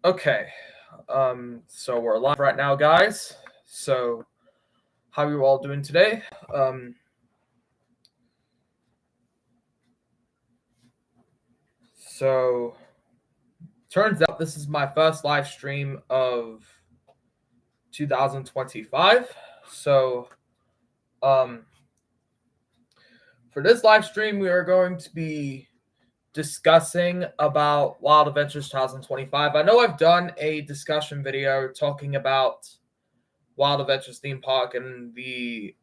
Okay. So we're live right now, guys. So how are you all doing today? So turns out this is my first live stream of 2025. So for this live stream, we are going to be discussing about Wild Adventures 2025. I know I've done a discussion video talking about Wild Adventures theme park and the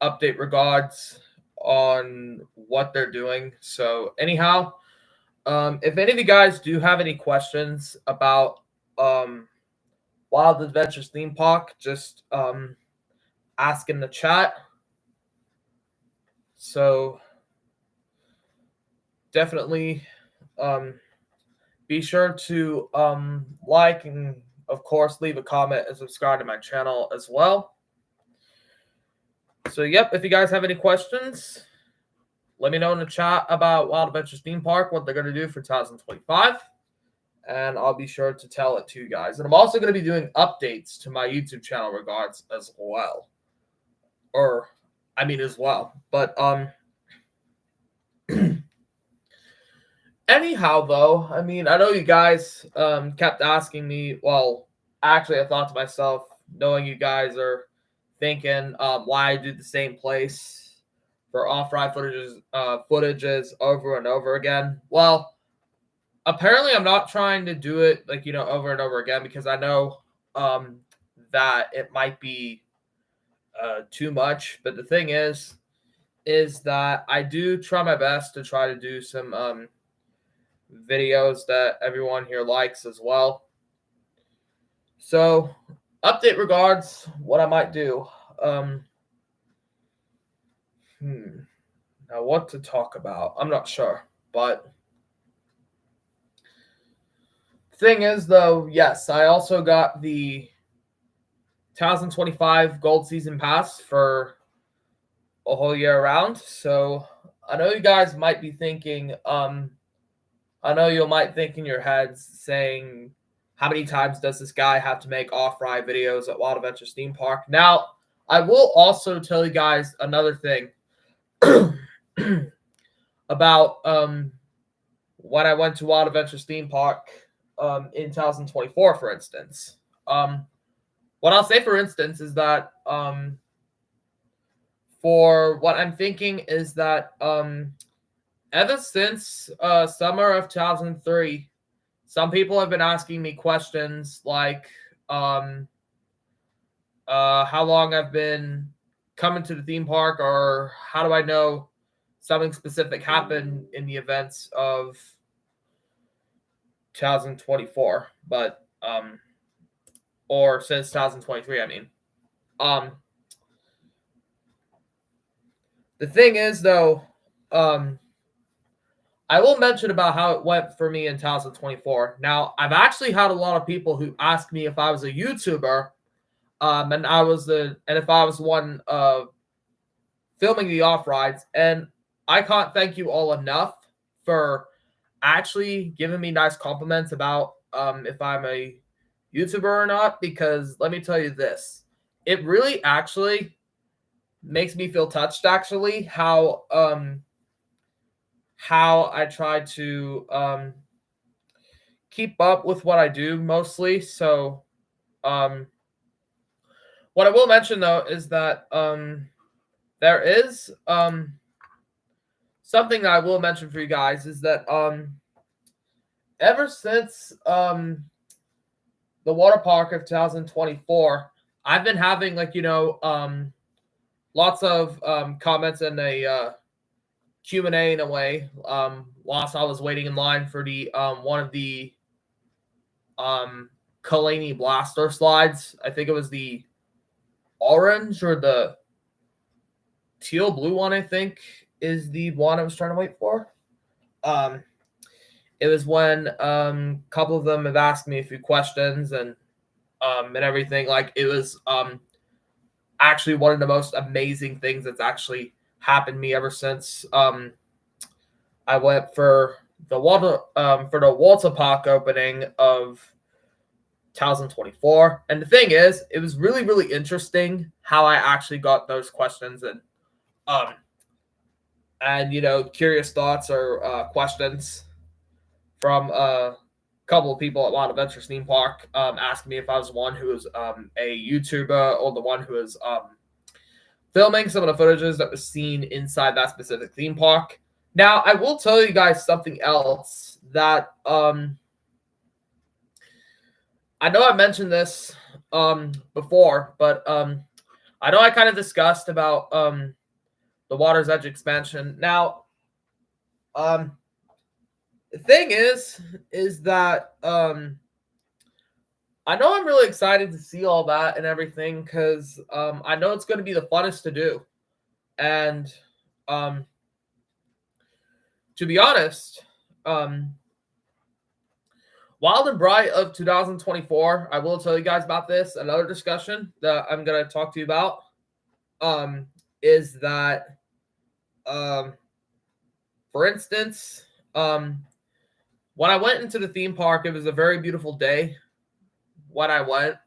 update regards on what they're doing. So anyhow, if any of you guys do have any questions about Wild Adventures theme park, just ask in the chat. So definitely be sure to like and of course leave a comment and subscribe to my channel as well. So yep, if you guys have any questions, let me know in the chat about Wild Adventures theme park, what they're going to do for 2025, and I'll be sure to tell it to you guys. And I'm also going to be doing updates to my YouTube channel regards as well. But anyhow, though, I mean, I know you guys kept asking me. Well, actually, I thought to myself, knowing you guys are thinking why I do the same place for off-ride footages over and over again. Well, apparently I'm not trying to do it over and over again because I know that it might be too much. But the thing is that I do try my best to try to do some videos that everyone here likes as well. So update regards what I might do. Now what to talk about, I'm not sure, but thing is though, yes, I also got the 2025 gold season pass for a whole year round. So I know you guys might be thinking, I know you might think in your heads saying, how many times does this guy have to make off-ride videos at Wild Adventures theme park? Now, I will also tell you guys another thing about when I went to Wild Adventures theme park in 2024, for instance. What I'll say, for instance, is that for what I'm thinking is that ever since summer of 2003, some people have been asking me questions like how long I've been coming to the theme park, or how do I know something specific happened in the events of 2024, but or since 2023, I mean. The thing is, though, I will mention about how it went for me in 2024. Now, I've actually had a lot of people who asked me if I was a YouTuber, and if I was the one filming the off rides, and I can't thank you all enough for actually giving me nice compliments about if I'm a YouTuber or not, because let me tell you this, it really actually makes me feel touched, actually, how I try to keep up with what I do mostly. So what I will mention, though, is that there is something that I will mention for you guys is that ever since the water park of 2024, I've been having lots of comments and a Q&A in a way whilst I was waiting in line for the one of the Kalani Blaster slides. I think it was the orange or the teal blue one, I think is the one I was trying to wait for. It was when a couple of them have asked me a few questions and everything. Like, it was actually one of the most amazing things that's actually happened to me ever since I went for the water park opening of 2024. And the thing is, it was really, really interesting how I actually got those questions and curious thoughts or questions from a couple of people at Wild Adventures Theme Park asking me if I was the one who was a YouTuber or the one who was filming some of the footages that was seen inside that specific theme park. Now, I will tell you guys something else that I know I mentioned this before, but I know I kind of discussed about the Water's Edge expansion. Now, the thing is that I know I'm really excited to see all that and everything because I know it's going to be the funnest to do. And to be honest, Wild and Bright of 2024, I will tell you guys about this. Another discussion that I'm going to talk to you about is that, for instance, when I went into the theme park, it was a very beautiful day when I went.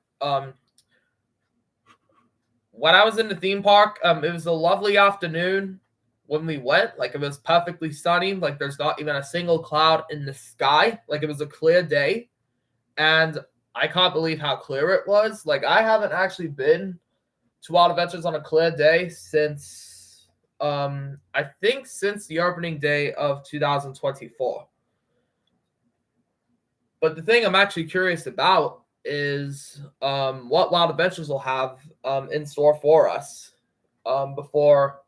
When I was in the theme park, it was a lovely afternoon when we went. Like, it was perfectly sunny. Like, there's not even a single cloud in the sky. Like, it was a clear day. And I can't believe how clear it was. Like, I haven't actually been to Wild Adventures on a clear day since, I think since the opening day of 2024. But the thing I'm actually curious about is what Wild Adventures will have in store for us before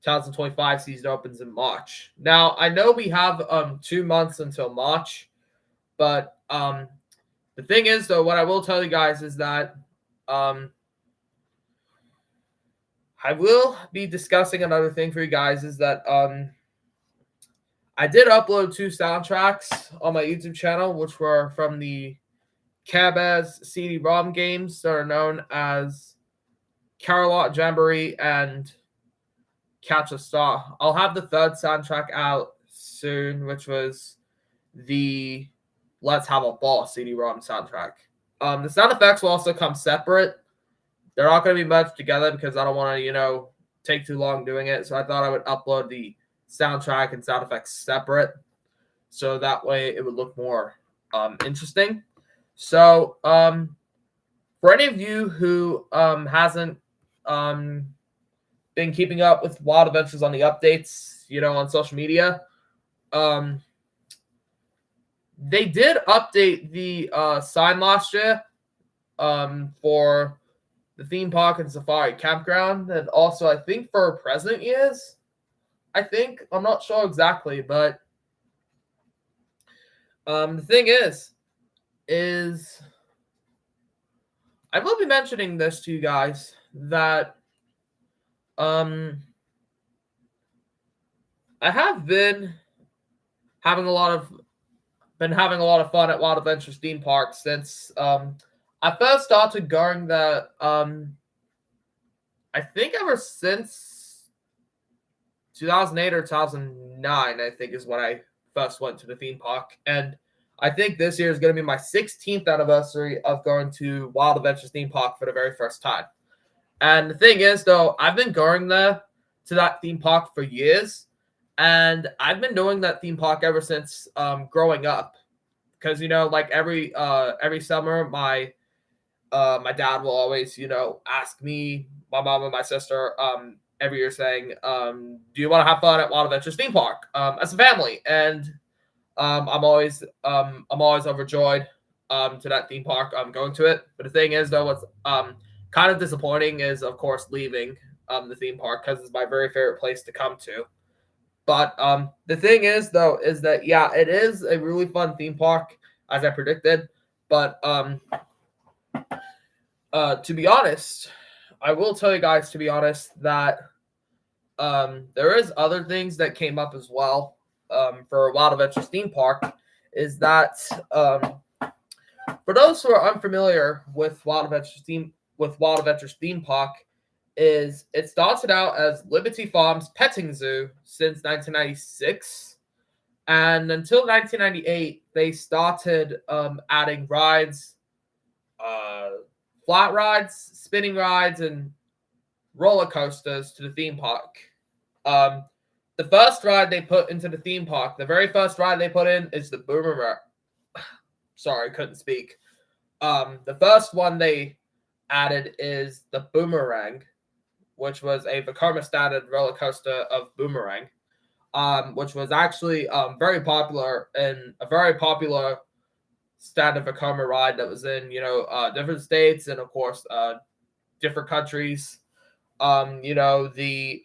2025 season opens in March. Now, I know we have 2 months until March, but the thing is, though, what I will tell you guys is that I will be discussing another thing for you guys is that I did upload 2 soundtracks on my YouTube channel, which were from the Cabaz CD-ROM games that are known as Carolot Jamboree and Catch a Star. I'll have the 3rd soundtrack out soon, which was the Let's Have a Ball CD-ROM soundtrack. The sound effects will also come separate. They're not going to be merged together because I don't want to, take too long doing it. So I thought I would upload the soundtrack and sound effects separate, so that way it would look more interesting. So for any of you who hasn't been keeping up with Wild Adventures on the updates, on social media, they did update the sign last year for the theme park and safari campground, and also I think for present years. I'm not sure exactly, but the thing is I will be mentioning this to you guys that I have been having a lot of fun at Wild Adventures theme park since I first started going there. I think ever since 2008 or 2009, I think is when I first went to the theme park. And I think this year is going to be my 16th anniversary of going to Wild Adventures theme park for the very first time. And the thing is, though, I've been going there to that theme park for years. And I've been doing that theme park ever since growing up. Because, like every summer, my dad will always, ask me, my mom and my sister, every year saying, do you want to have fun at Wild Adventures theme park as a family? And I'm always overjoyed to that theme park. I'm going to it. But the thing is, though, what's kind of disappointing is, of course, leaving the theme park because it's my very favorite place to come to. But the thing is, though, is that, yeah, it is a really fun theme park, as I predicted. But to be honest, I will tell you guys, to be honest, that there is other things that came up as well for Wild Adventures theme park. Is that for those who are unfamiliar with Wild Adventures theme park, is it started out as Liberty Farms Petting Zoo since 1996, and until 1998 they started adding rides flat rides, spinning rides, and roller coasters to the theme park. The first ride they put into the theme park, the very first ride they put in is the Boomerang. Sorry, couldn't speak. The first one they added is the Boomerang, which was a Vekoma standard roller coaster of Boomerang, which was actually very popular and a very popular standard Vekoma ride that was in different states and of course different countries. The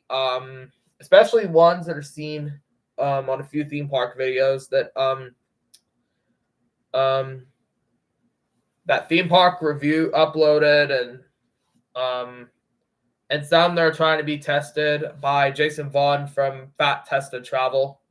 especially ones that are seen on a few theme park videos that that theme park review uploaded, and some that are trying to be tested by Jason Vaughn from Fat Tested Travel.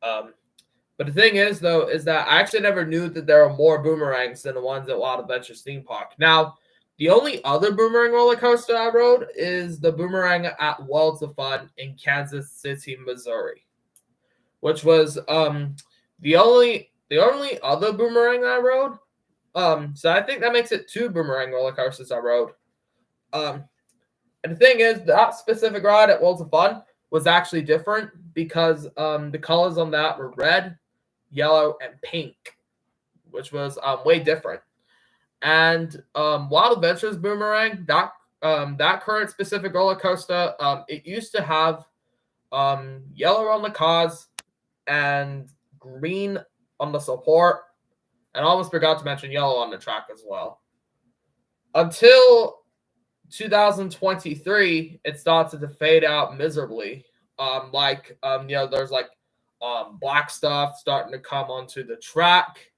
But the thing is, though, is that I actually never knew that there are more boomerangs than the ones at Wild Adventures theme park. Now, the only other boomerang roller coaster I rode is the boomerang at Worlds of Fun in Kansas City, Missouri, which was the only other boomerang I rode. So I think that makes it 2 boomerang roller coasters I rode. And the thing is, that specific ride at Worlds of Fun was actually different because the colors on that were red, yellow, and pink, which was way different. And Wild Adventures Boomerang, that current specific roller coaster, it used to have yellow on the cars and green on the support, and I almost forgot to mention yellow on the track as well. Until 2023, it started to fade out miserably. There's black stuff starting to come onto the track.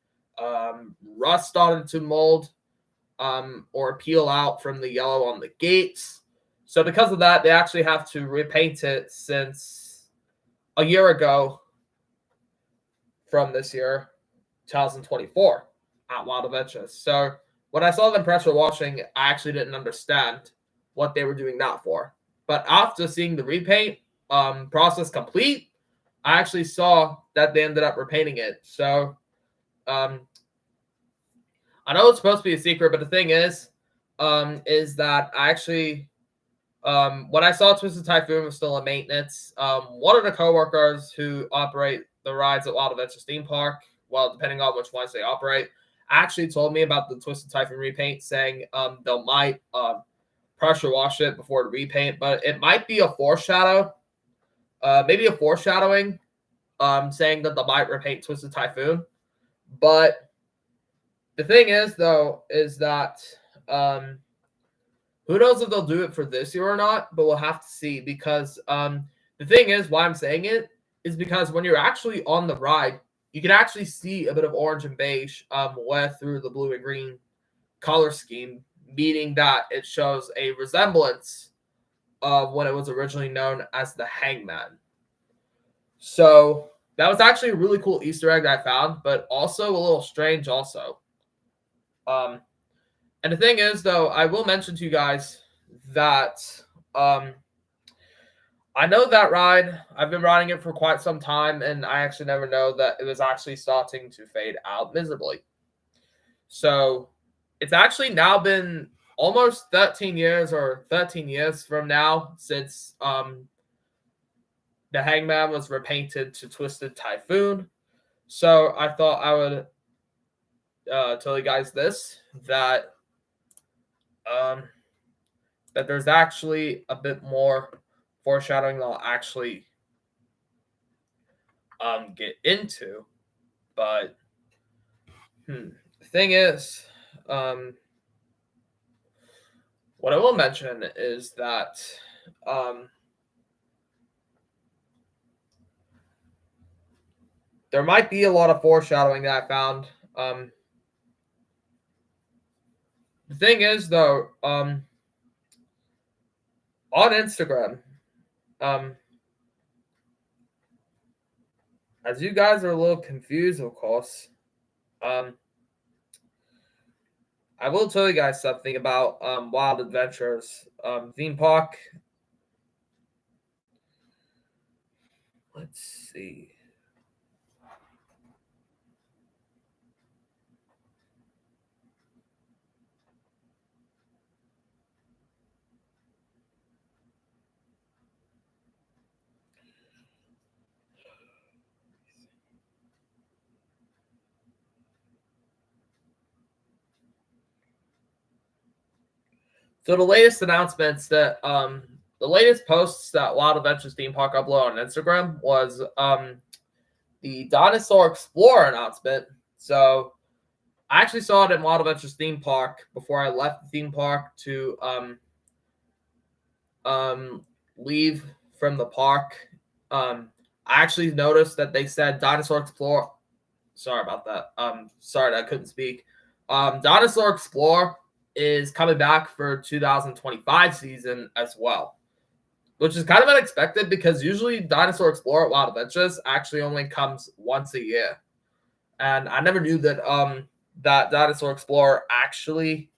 Rust started to mold or peel out from the yellow on the gates. So because of that, they actually have to repaint it since a year ago from this year, 2024, at Wild Adventures. So when I saw them pressure washing, I actually didn't understand what they were doing that for. But after seeing the repaint process complete, I actually saw that they ended up repainting it. So I know it's supposed to be a secret, but the thing is that I actually, when I saw Twisted Typhoon was still in maintenance, one of the coworkers who operate the rides at Wild Adventures theme park, well, depending on which ones they operate, actually told me about the Twisted Typhoon repaint, saying they might pressure wash it before the repaint, but it might be a foreshadow, maybe a foreshadowing, saying that they might repaint Twisted Typhoon. But the thing is, though, is that who knows if they'll do it for this year or not, but we'll have to see, because the thing is, why I'm saying it is because when you're actually on the ride, you can actually see a bit of orange and beige wet through the blue and green color scheme, meaning that it shows a resemblance of when it was originally known as the Hangman. So that was actually a really cool Easter egg that I found, but also a little strange also. And the thing is, though, I will mention to you guys that I know that ride. I've been riding it for quite some time, and I actually never know that it was actually starting to fade out miserably. So it's actually now been almost 13 years or 13 years from now since the Hangman was repainted to Twisted Typhoon. So I thought I would tell you guys this, that that there's actually a bit more foreshadowing that I'll actually get into. But the thing is, what I will mention is that there might be a lot of foreshadowing that I found. The thing is, though, on Instagram, as you guys are a little confused, of course, I will tell you guys something about Wild Adventures theme park. Let's see. So the latest announcements that the latest posts that Wild Adventures Theme Park uploaded on Instagram was the Dinosaur Explorer announcement. So I actually saw it in Wild Adventures Theme Park before I left the theme park to leave from the park. I actually noticed that they said Dinosaur Explorer. Sorry about that. Sorry that I couldn't speak. Dinosaur Explorer is coming back for 2025 season as well, which is kind of unexpected because usually Dinosaur Explorer at Wild Adventures actually only comes once a year, and I never knew that that Dinosaur Explorer actually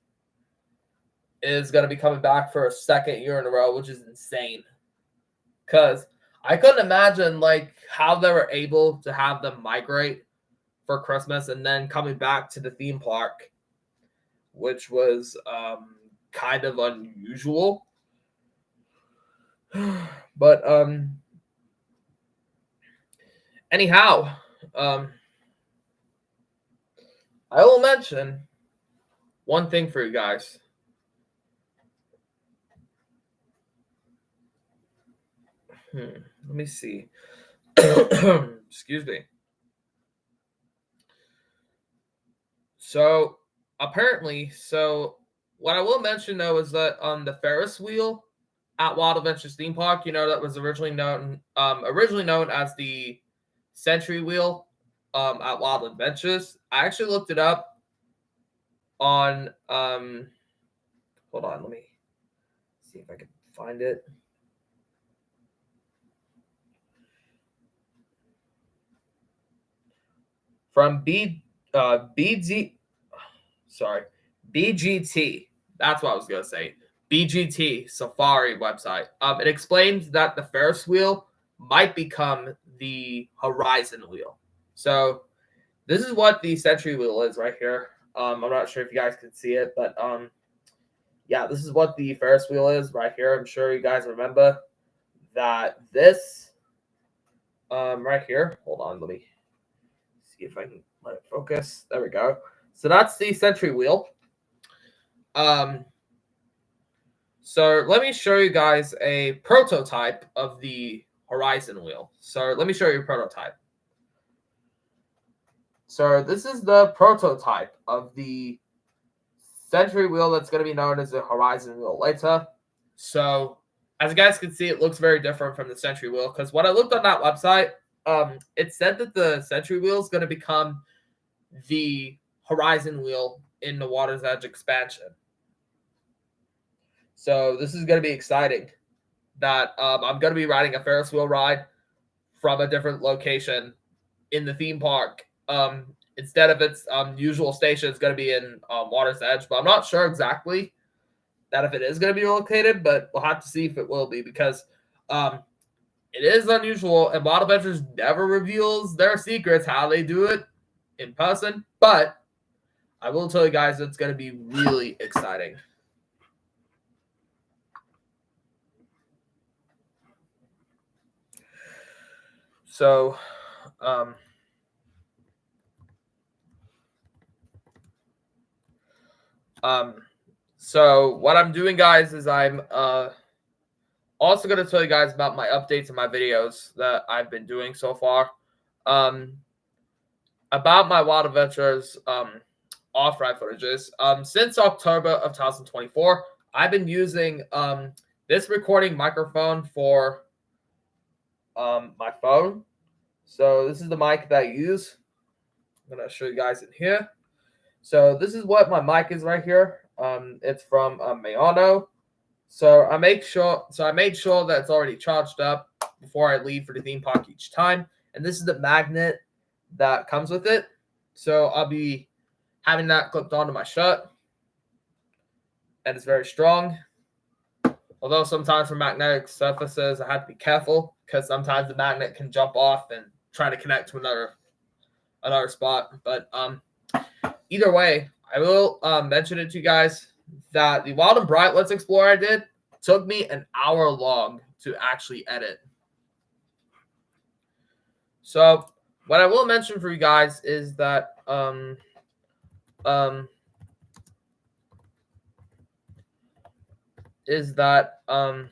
is going to be coming back for a second year in a row, which is insane. Because I couldn't imagine like how they were able to have them migrate for Christmas and then coming back to the theme park, which was kind of unusual. But anyhow, I will mention one thing for you guys. Let me see. Excuse me. So apparently, what I will mention though is that the Ferris wheel at Wild Adventures Theme Park, that was originally known as the Century Wheel at Wild Adventures. I actually looked it up on hold on, let me see if I can find it. From BGT. That's what I was gonna say. BGT Safari website. It explains that the Ferris wheel might become the Horizon wheel. So this is what the Century wheel is right here. I'm not sure if you guys can see it, but yeah, this is what the Ferris wheel is right here. I'm sure you guys remember that this right here. Hold on, let me see if I can let it focus. There we go. So that's the Century wheel. So let me show you guys a prototype of the Horizon wheel. So let me show you a prototype. So this is the prototype of the Century wheel that's going to be known as the Horizon wheel later. So as you guys can see, it looks very different from the Century wheel because when I looked on that website, it said that the Century wheel is going to become the Horizon wheel in the Water's Edge expansion. So this is going to be exciting that I'm going to be riding a Ferris wheel ride from a different location in the theme park. Instead of its usual station, it's going to be in Water's Edge. But I'm not sure exactly that if it is going to be located, but we'll have to see if it will be because it is unusual. And Wild Adventures never reveals their secrets, how they do it in person. But I will tell you guys it's going to be really exciting. So, so what I'm doing, guys, is I'm also going to tell you guys about my updates and my videos that I've been doing so far. About my Wild Adventures off-ride footages. Since October of 2024, I've been using this recording microphone for my phone. So this is the mic that I use. I'm going to show you guys in here. So this is what my mic is right here. It's from Mayano. So I made sure that it's already charged up before I leave for the theme park each time. And this is the magnet that comes with it. So I'll be having that clipped onto my shirt. And it's very strong. Although sometimes for magnetic surfaces, I have to be careful because sometimes the magnet can jump off and try to connect to another spot. But either way, I will mention it to you guys that the Wild and Bright Let's Explore I did took me an hour long to actually edit. So what I will mention for you guys is that is that I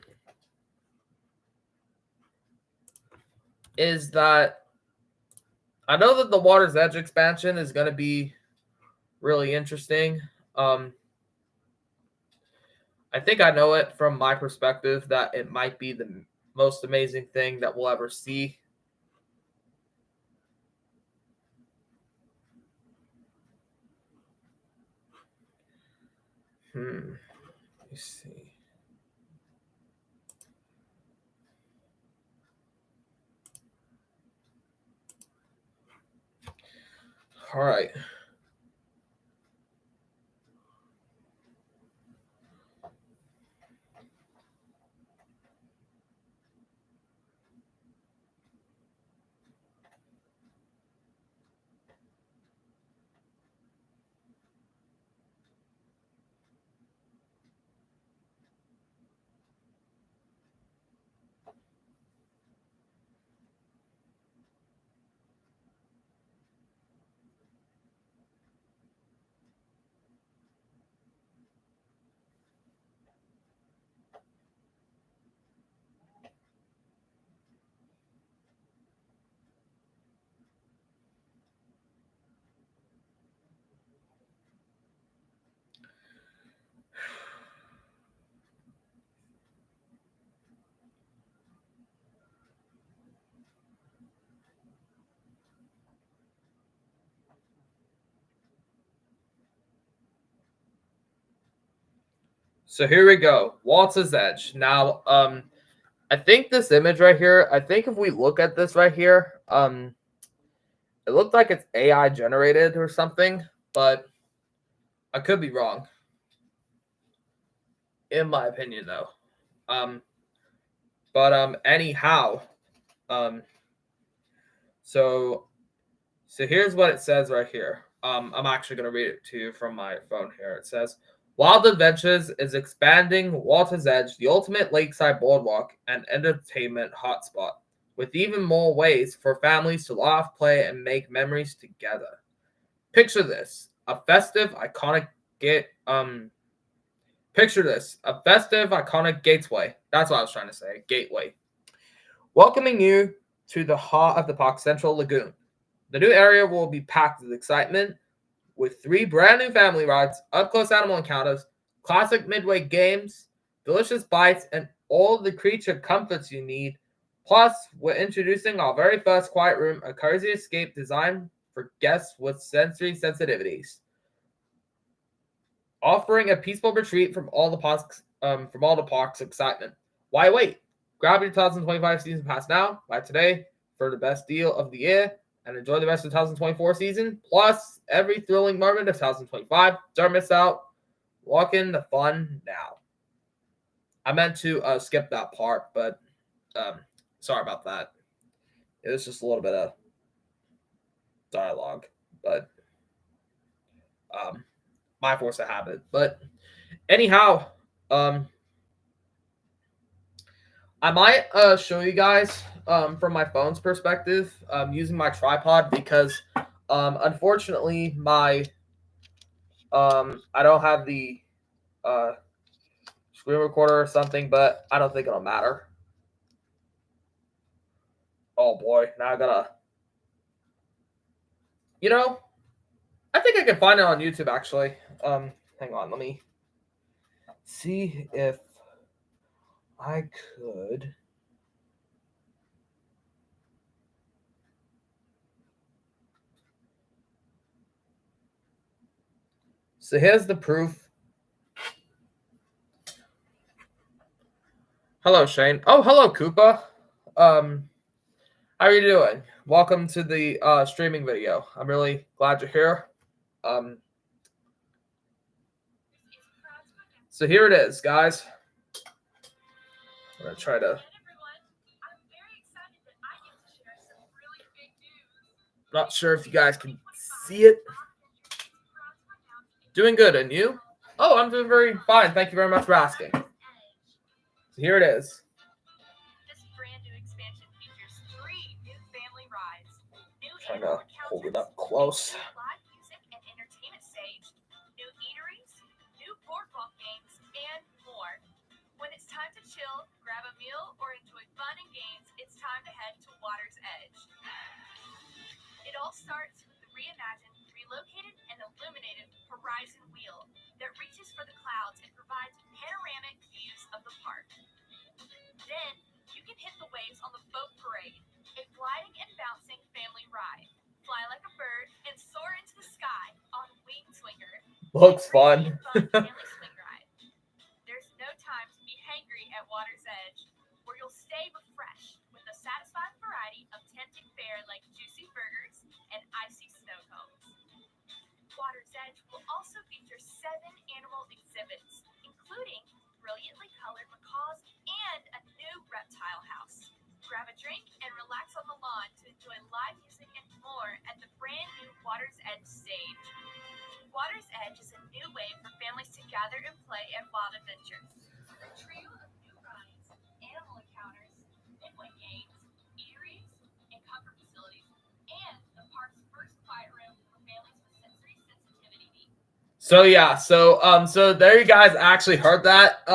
know that the Water's Edge expansion is going to be really interesting. I think I know it from my perspective that it might be the most amazing thing that we'll ever see. Let me see. All right. So here we go. Waltz's Edge. Now, I think this image right here, I think if we look at this right here, it looked like it's AI generated or something, but I could be wrong. In my opinion, though. Anyhow, so here's what it says right here. I'm actually gonna read it to you from my phone here. It says, Wild Adventures is expanding Water's Edge, the ultimate lakeside boardwalk and entertainment hotspot, with even more ways for families to laugh, play, and make memories together. Picture this: a festive, iconic gateway. That's what I was trying to say. Gateway. Welcoming you to the heart of the park's central lagoon. The new area will be packed with excitement with 3 brand new family rides, up close animal encounters, classic midway games, delicious bites, and all the creature comforts you need. Plus, we're introducing our very first quiet room, a cozy escape designed for guests with sensory sensitivities, offering a peaceful retreat from all the park's excitement. Why wait? Grab your 2025 season pass now, by today, for the best deal of the year, and enjoy the rest of the 2024 season, plus every thrilling moment of 2025. Don't miss out. Walk in the fun now. I meant to skip that part, but sorry about that. It was just a little bit of dialogue, but my force of habit. But anyhow, I might show you guys from my phone's perspective using my tripod because unfortunately my I don't have the screen recorder or something, but I don't think it'll matter. Oh boy, now I gotta, I think I can find it on YouTube actually. Hang on, let me see if I could. So here's the proof. Hello, Shane. Oh, hello, Koopa. How are you doing? Welcome to the streaming video. I'm really glad you're here. So here it is, guys. I'm gonna try to. Not sure if you guys can see it. Doing good, and you? Oh, I'm doing very fine. Thank you very much for asking. So here it is. This brand new expansion features 3 new family rides, new Trying to hold it up close. live music and entertainment stage, new eateries, new boardwalk games, and more. chill, grab a meal, or enjoy fun and games, it's time to head to Water's Edge. It all starts with the reimagined, relocated, and illuminated Horizon Wheel that reaches for the clouds and provides panoramic views of the park. Then, you can hit the waves on the Boat Parade, a gliding and bouncing family ride. Fly like a bird and soar into the sky on Wing Swinger. Looks fun. Family swing ride. There's no time to be hangry at Water's Edge, where you'll stay refreshed with a satisfying variety of tempting fare like juicy burgers and icy snow cones. Water's Edge will also feature 7 animal exhibits, including brilliantly colored macaws and a new reptile house. Grab a drink and relax on the lawn to enjoy live music and more at the brand new Water's Edge stage. Water's Edge is a new way for families to gather and play at Wild Adventures. A trio of new rides, animal encounters, midway games, eateries, and comfort facilities, and the park's first quiet room for families with sensory sensitivity needs. So yeah, so there you guys actually heard that.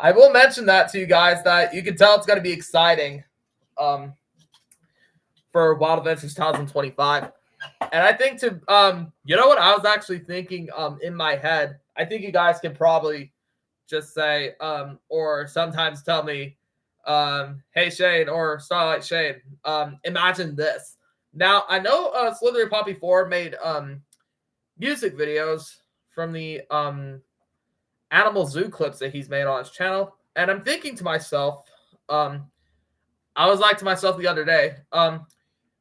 I will mention that to you guys that you can tell it's going to be exciting for Wild Adventures 2025. And I think to you know what I was actually thinking in my head, I think you guys can probably just say or sometimes tell me hey Shane or Starlight Shane, imagine this. Now I know Slithery Poppy 4 made music videos from the Animal Zoo clips that he's made on his channel, and I'm thinking to myself, I was like to myself the other day, I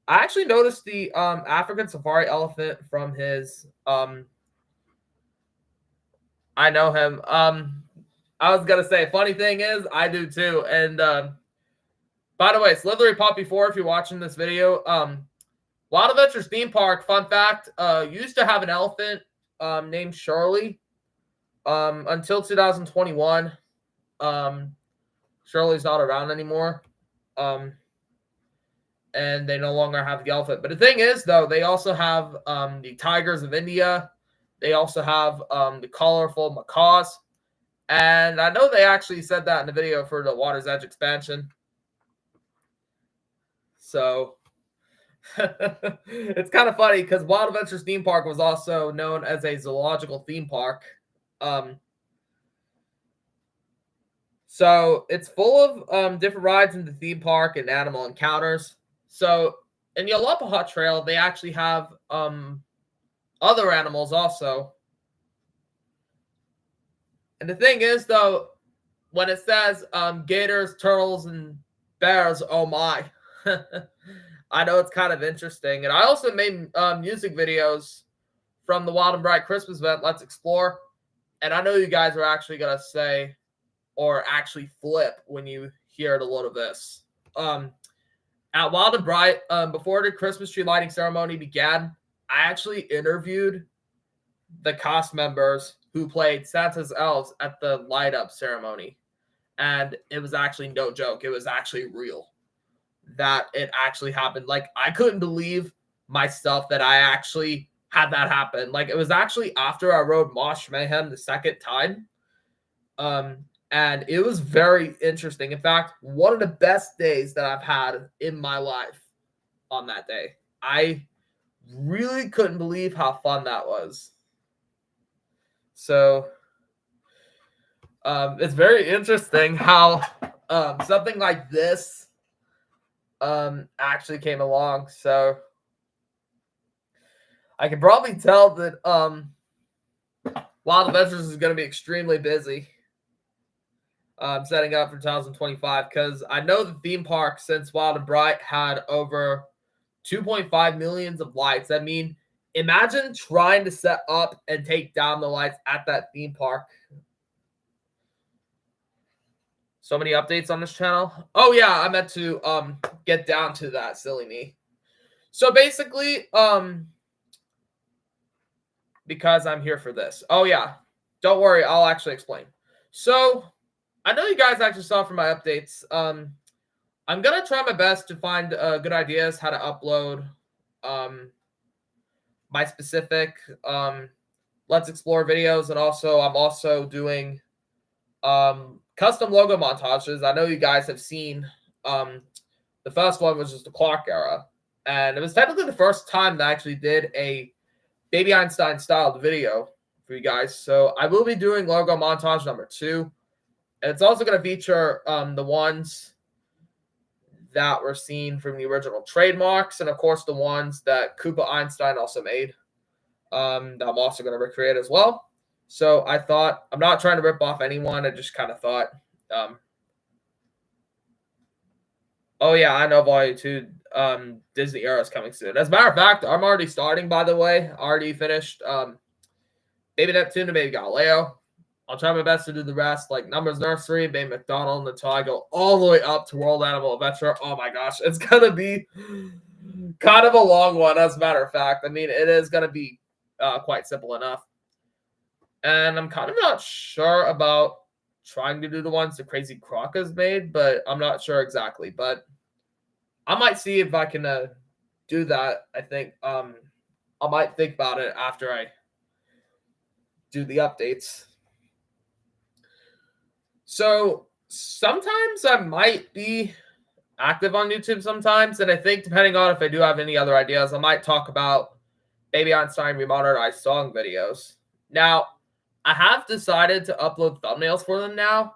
actually noticed the African safari elephant from his I know him. I was gonna say, funny thing is, I do too. And by the way, Slithery Poppy 4, if you're watching this video, Wild Adventures theme park, fun fact, used to have an elephant named Shirley. Until 2021, Shirley's not around anymore, and they no longer have the elephant. But the thing is, though, they also have the tigers of India. They also have the colorful macaws, and I know they actually said that in the video for the Water's Edge expansion. So it's kind of funny because Wild Adventures theme park was also known as a zoological theme park. So it's full of different rides in the theme park and animal encounters. So in the Alapaha Trail, they actually have other animals also. And the thing is, though, when it says gators, turtles, and bears, oh my. I know it's kind of interesting. And I also made music videos from the Wild and Bright Christmas event, Let's Explore. And I know you guys are actually going to say, or actually flip when you hear a little of this. At Wild and Bright, before the Christmas tree lighting ceremony began, I actually interviewed the cast members who played Santa's elves at the light up ceremony. And it was actually no joke. It was actually real that it actually happened. Like, I couldn't believe myself that I actually had that happen. Like, it was actually after I rode Mosh Mayhem the second time. And it was very interesting. In fact, one of the best days that I've had in my life on that day. I really couldn't believe how fun that was. So it's very interesting how something like this actually came along. So I can probably tell that Wild Adventures is going to be extremely busy setting up for 2025, because I know the theme park since Wild and Bright had over 2.5 million of lights. I mean, imagine trying to set up and take down the lights at that theme park. So many updates on this channel. Oh yeah, I meant to get down to that, silly me. So basically, because I'm here for this. Oh yeah, don't worry, I'll actually explain. So I know you guys actually saw from my updates. I'm gonna try my best to find good ideas how to upload my specific Let's Explore videos, and also I'm also doing custom logo montages. I know you guys have seen the first one was just the Clark era, and it was technically the first time that I actually did a Baby Einstein styled video for you guys. So I will be doing logo montage number 2. And it's also going to feature the ones that were seen from the original trademarks, and of course the ones that Koopa Einstein also made that I'm also going to recreate as well. So I thought, I'm not trying to rip off anyone. I just kind of thought, oh yeah, I know Volume 2 Disney era is coming soon. As a matter of fact, I'm already starting, by the way. I already finished Baby Neptune and Baby Galileo. I'll try my best to do the rest, like Numbers Nursery, Baby McDonald, until I go all the way up to World Animal Adventure. Oh my gosh, it's going to be kind of a long one, as a matter of fact. I mean, it is going to be quite simple enough. And I'm kind of not sure about trying to do the ones that Crazy Croc has made, but I'm not sure exactly. But I might see if I can do that. I think I might think about it after I do the updates. So sometimes I might be active on YouTube sometimes, and I think depending on if I do have any other ideas, I might talk about Baby Einstein remodernized song videos. Now, I have decided to upload thumbnails for them now.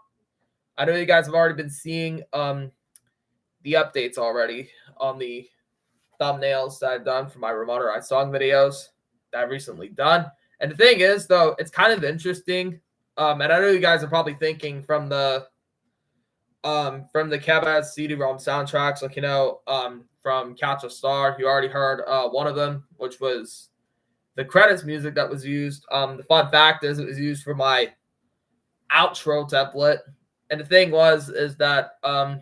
I know you guys have already been seeing the updates already on the thumbnails that I've done for my remodernized song videos that I've recently done. And the thing is, though, it's kind of interesting. And I know you guys are probably thinking from the Cabaz CD-ROM soundtracks, like, from Catch a Star, you already heard one of them, which was the credits music that was used. The fun fact is it was used for my outro template. And the thing is that I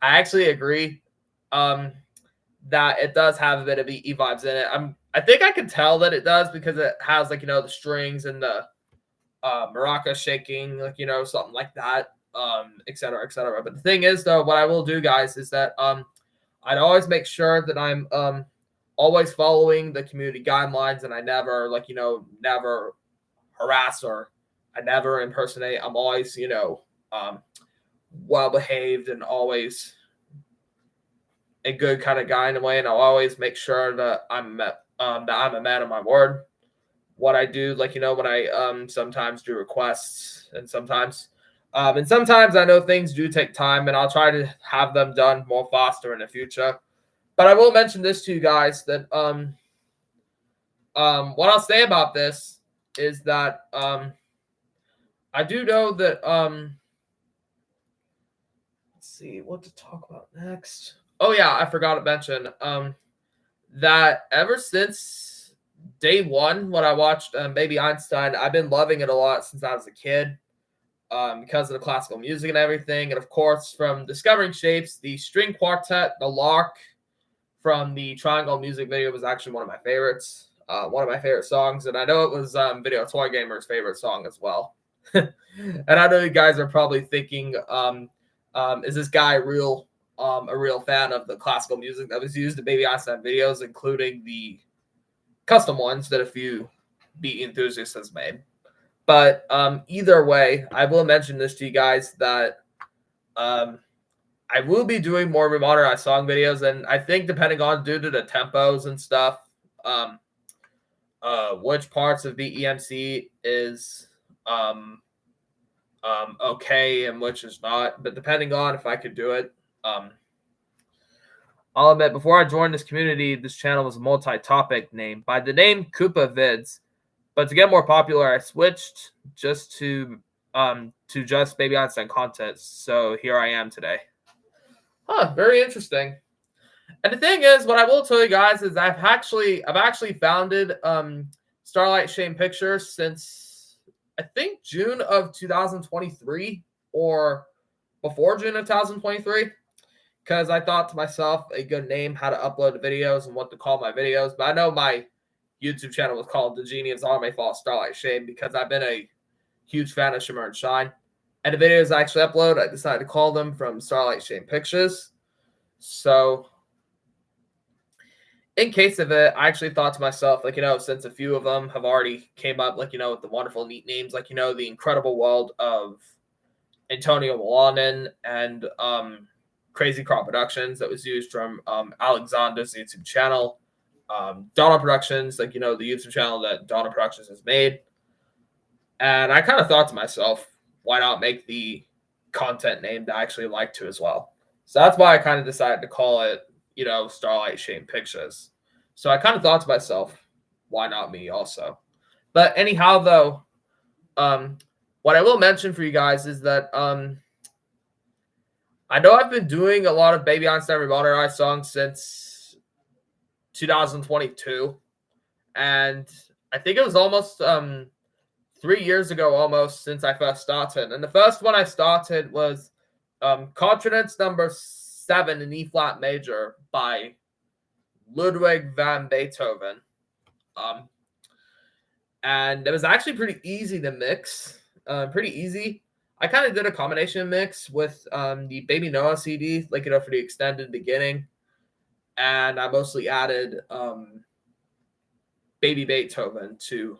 actually agree that it does have a bit of EE vibes in it. I think I can tell that it does because it has, like, the strings and the maraca shaking, like, something like that, et cetera, et cetera. But the thing is, though, what I will do, guys, is that I'd always make sure that I'm always following the community guidelines, and I never, never harass or I never impersonate. I'm always, well-behaved and always a good kind of guy in a way, and I'll always make sure that I'm a man of my word. What I do, when I sometimes do requests, and sometimes I know things do take time, and I'll try to have them done more faster in the future. But I will mention this to you guys that what I'll say about this is that I do know that let's see what to talk about next. Oh yeah, I forgot to mention that ever since day one when I watched Baby Einstein, I've been loving it a lot since I was a kid because of the classical music and everything. And of course, from Discovering Shapes, the string quartet, the lark from the Triangle music video was actually one of my favorites. One of my favorite songs. And I know it was Video Toy Gamer's favorite song as well. And I know you guys are probably thinking, is this guy a real fan of the classical music that was used in Baby Einstein videos, including the custom ones that a few beat enthusiasts has made? But either way, I will mention this to you guys that I will be doing more remodernized song videos, and I think depending on due to the tempos and stuff, which parts of BEMC is okay and which is not. But depending on if I could do it, I'll admit, before I joined this community, this channel was a multi-topic name by the name Koopa Vids. But to get more popular, I switched just to just Baby Einstein content. So here I am today. Very interesting. And the thing is, what I will tell you guys is I've actually founded Starlight Shame Pictures since I think June of 2023 or before June of 2023, because I thought to myself a good name, how to upload the videos and what to call my videos. But I know my YouTube channel was called The Genie of Army Fall Starlight Shame because I've been a huge fan of Shimmer and Shine. And the videos I actually upload, I decided to call them from Starlight Shame Pictures. So in case of it, I actually thought to myself, since a few of them have already came up, with the wonderful, neat names, the Incredible World of Antonio Milanen and Crazy Crop Productions that was used from Alexander's YouTube channel. Donna Productions, like, the YouTube channel that Donna Productions has made. And I kind of thought to myself, why not make the content name that I actually like to as well? So that's why I kind of decided to call it, Starlight Shane Pictures. So I kind of thought to myself, why not me also? But anyhow, though, what I will mention for you guys is that I know I've been doing a lot of Baby Einstein Remote Eye songs since 2022. And I think it was almost 3 years ago almost since I first started. And the first one I started was Contradance number 7 in E flat major by Ludwig van Beethoven. And it was actually pretty easy to mix. Pretty easy. I kind of did a combination mix with the Baby Noah CD, for the extended beginning. And I mostly added Baby Beethoven to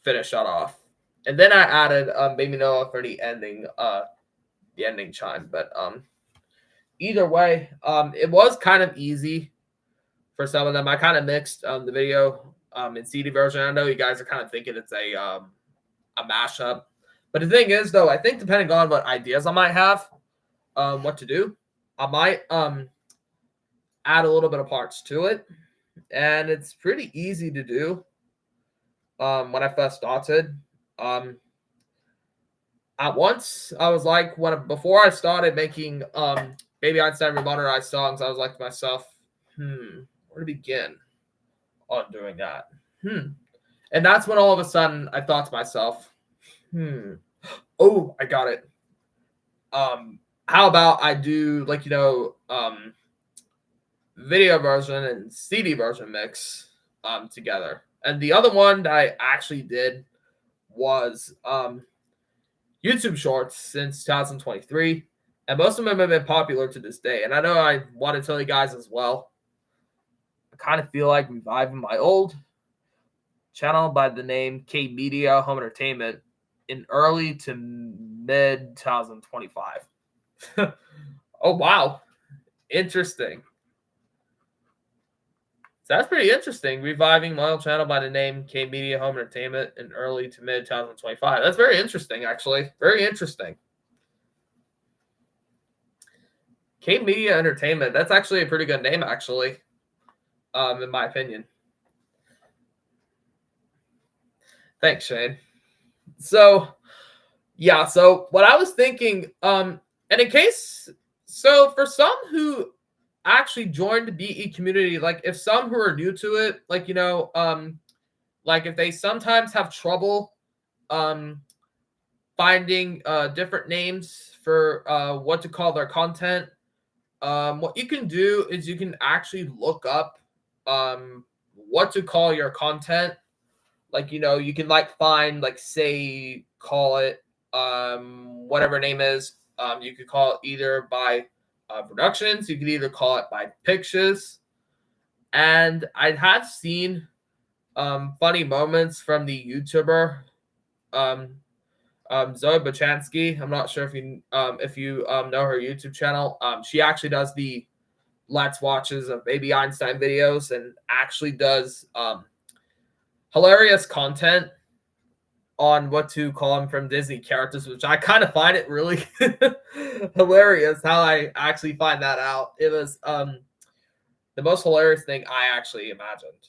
finish that off. And then I added Baby Noah for the ending chime. But either way, it was kind of easy for some of them. I kind of mixed the video in CD version. I know you guys are kind of thinking it's a mashup. But the thing is, though, I think depending on what ideas I might have, what to do, I might add a little bit of parts to it. And it's pretty easy to do when I first started. At once, I was like, before I started making Baby Einstein Remote songs, I was like to myself, where to begin on doing that? And that's when all of a sudden I thought to myself, oh, I got it. How about I do video version and CD version mix together? And the other one that I actually did was YouTube Shorts since 2023, and most of them have been popular to this day. And I know I want to tell you guys as well, I kind of feel like reviving my old channel by the name K Media Home Entertainment in early to mid 2025. Oh, wow. Interesting. So that's pretty interesting. Reviving my old channel by the name K Media Home Entertainment in early to mid 2025. That's very interesting, actually. Very interesting. K Media Entertainment. That's actually a pretty good name, actually, in my opinion. Thanks, Shane. So, yeah. So what I was thinking, and in case, so for some who actually joined the BE community, like if some who are new to it, like if they sometimes have trouble finding different names for what to call their content, what you can do is you can actually look up what to call your content. You can find say call it whatever name is. You could call it either by productions. You could either call it by pictures. And I have seen funny moments from the YouTuber Zoe Bachansky. I'm not sure if you know her YouTube channel. She actually does the Let's Watches of Baby Einstein videos and actually does hilarious content on what to call them from Disney characters, which I kind of find it really hilarious how I actually find that out. It was the most hilarious thing I actually imagined.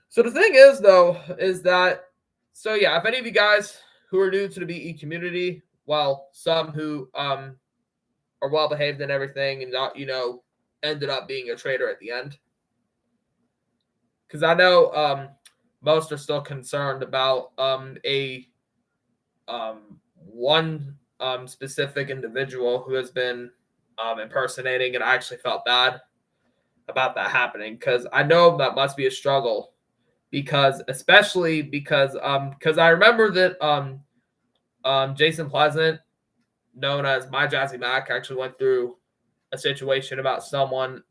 So the thing is, though, is that, so yeah, if any of you guys who are new to the BE community, well, some who are well behaved and everything and not, ended up being a traitor at the end. Because I know most are still concerned about one specific individual who has been impersonating, and I actually felt bad about that happening because I know that must be a struggle. Especially because I remember that Jason Pleasant, known as My Jazzy Mac, actually went through a situation about someone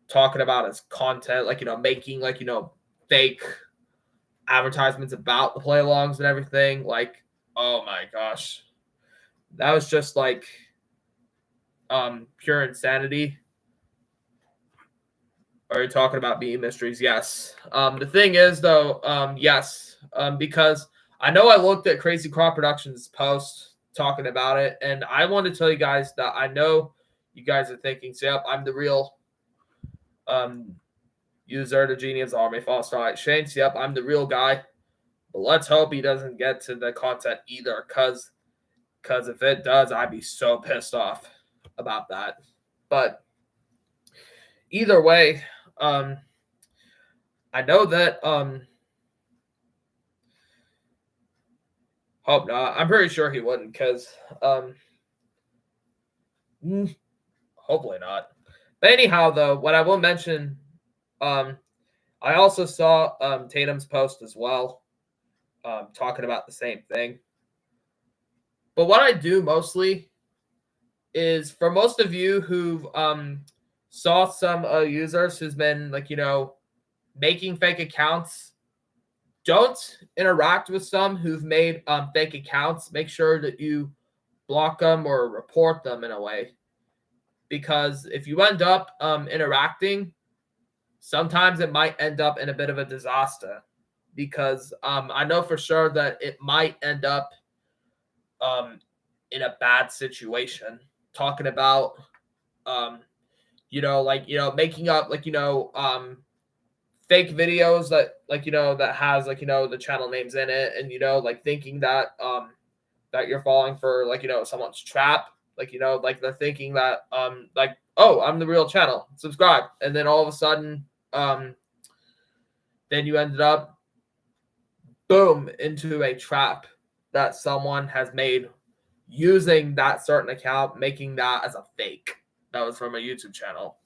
talking about his content, making fake advertisements about the play alongs and everything. Oh my gosh. That was just like pure insanity. Are you talking about Beat Mysteries? Yes. The thing is though, yes. Because I know I looked at Crazy Crop Productions post talking about it, and I want to tell you guys that I know you guys are thinking, so yep, I'm the real user to Genius Army False Starlight Shanks. Yep, I'm the real guy. But let's hope he doesn't get to the content either, because if it does, I'd be so pissed off about that. But either way, I know that hope not. I'm pretty sure he wouldn't, because hopefully not. But anyhow, though, what I will mention, I also saw Tatum's post as well, talking about the same thing. But what I do mostly is, for most of you who've saw some users who's been like, making fake accounts, don't interact with some who've made fake accounts. Make sure that you block them or report them in a way, because if you end up interacting, sometimes it might end up in a bit of a disaster, because I know for sure that it might end up in a bad situation. Talking about making up fake videos that that has the channel names in it, and thinking that that you're falling for someone's trap, they're thinking that oh, I'm the real channel, subscribe, and then all of a sudden then you ended up boom into a trap that someone has made using that certain account, making that as a fake that was from a YouTube channel.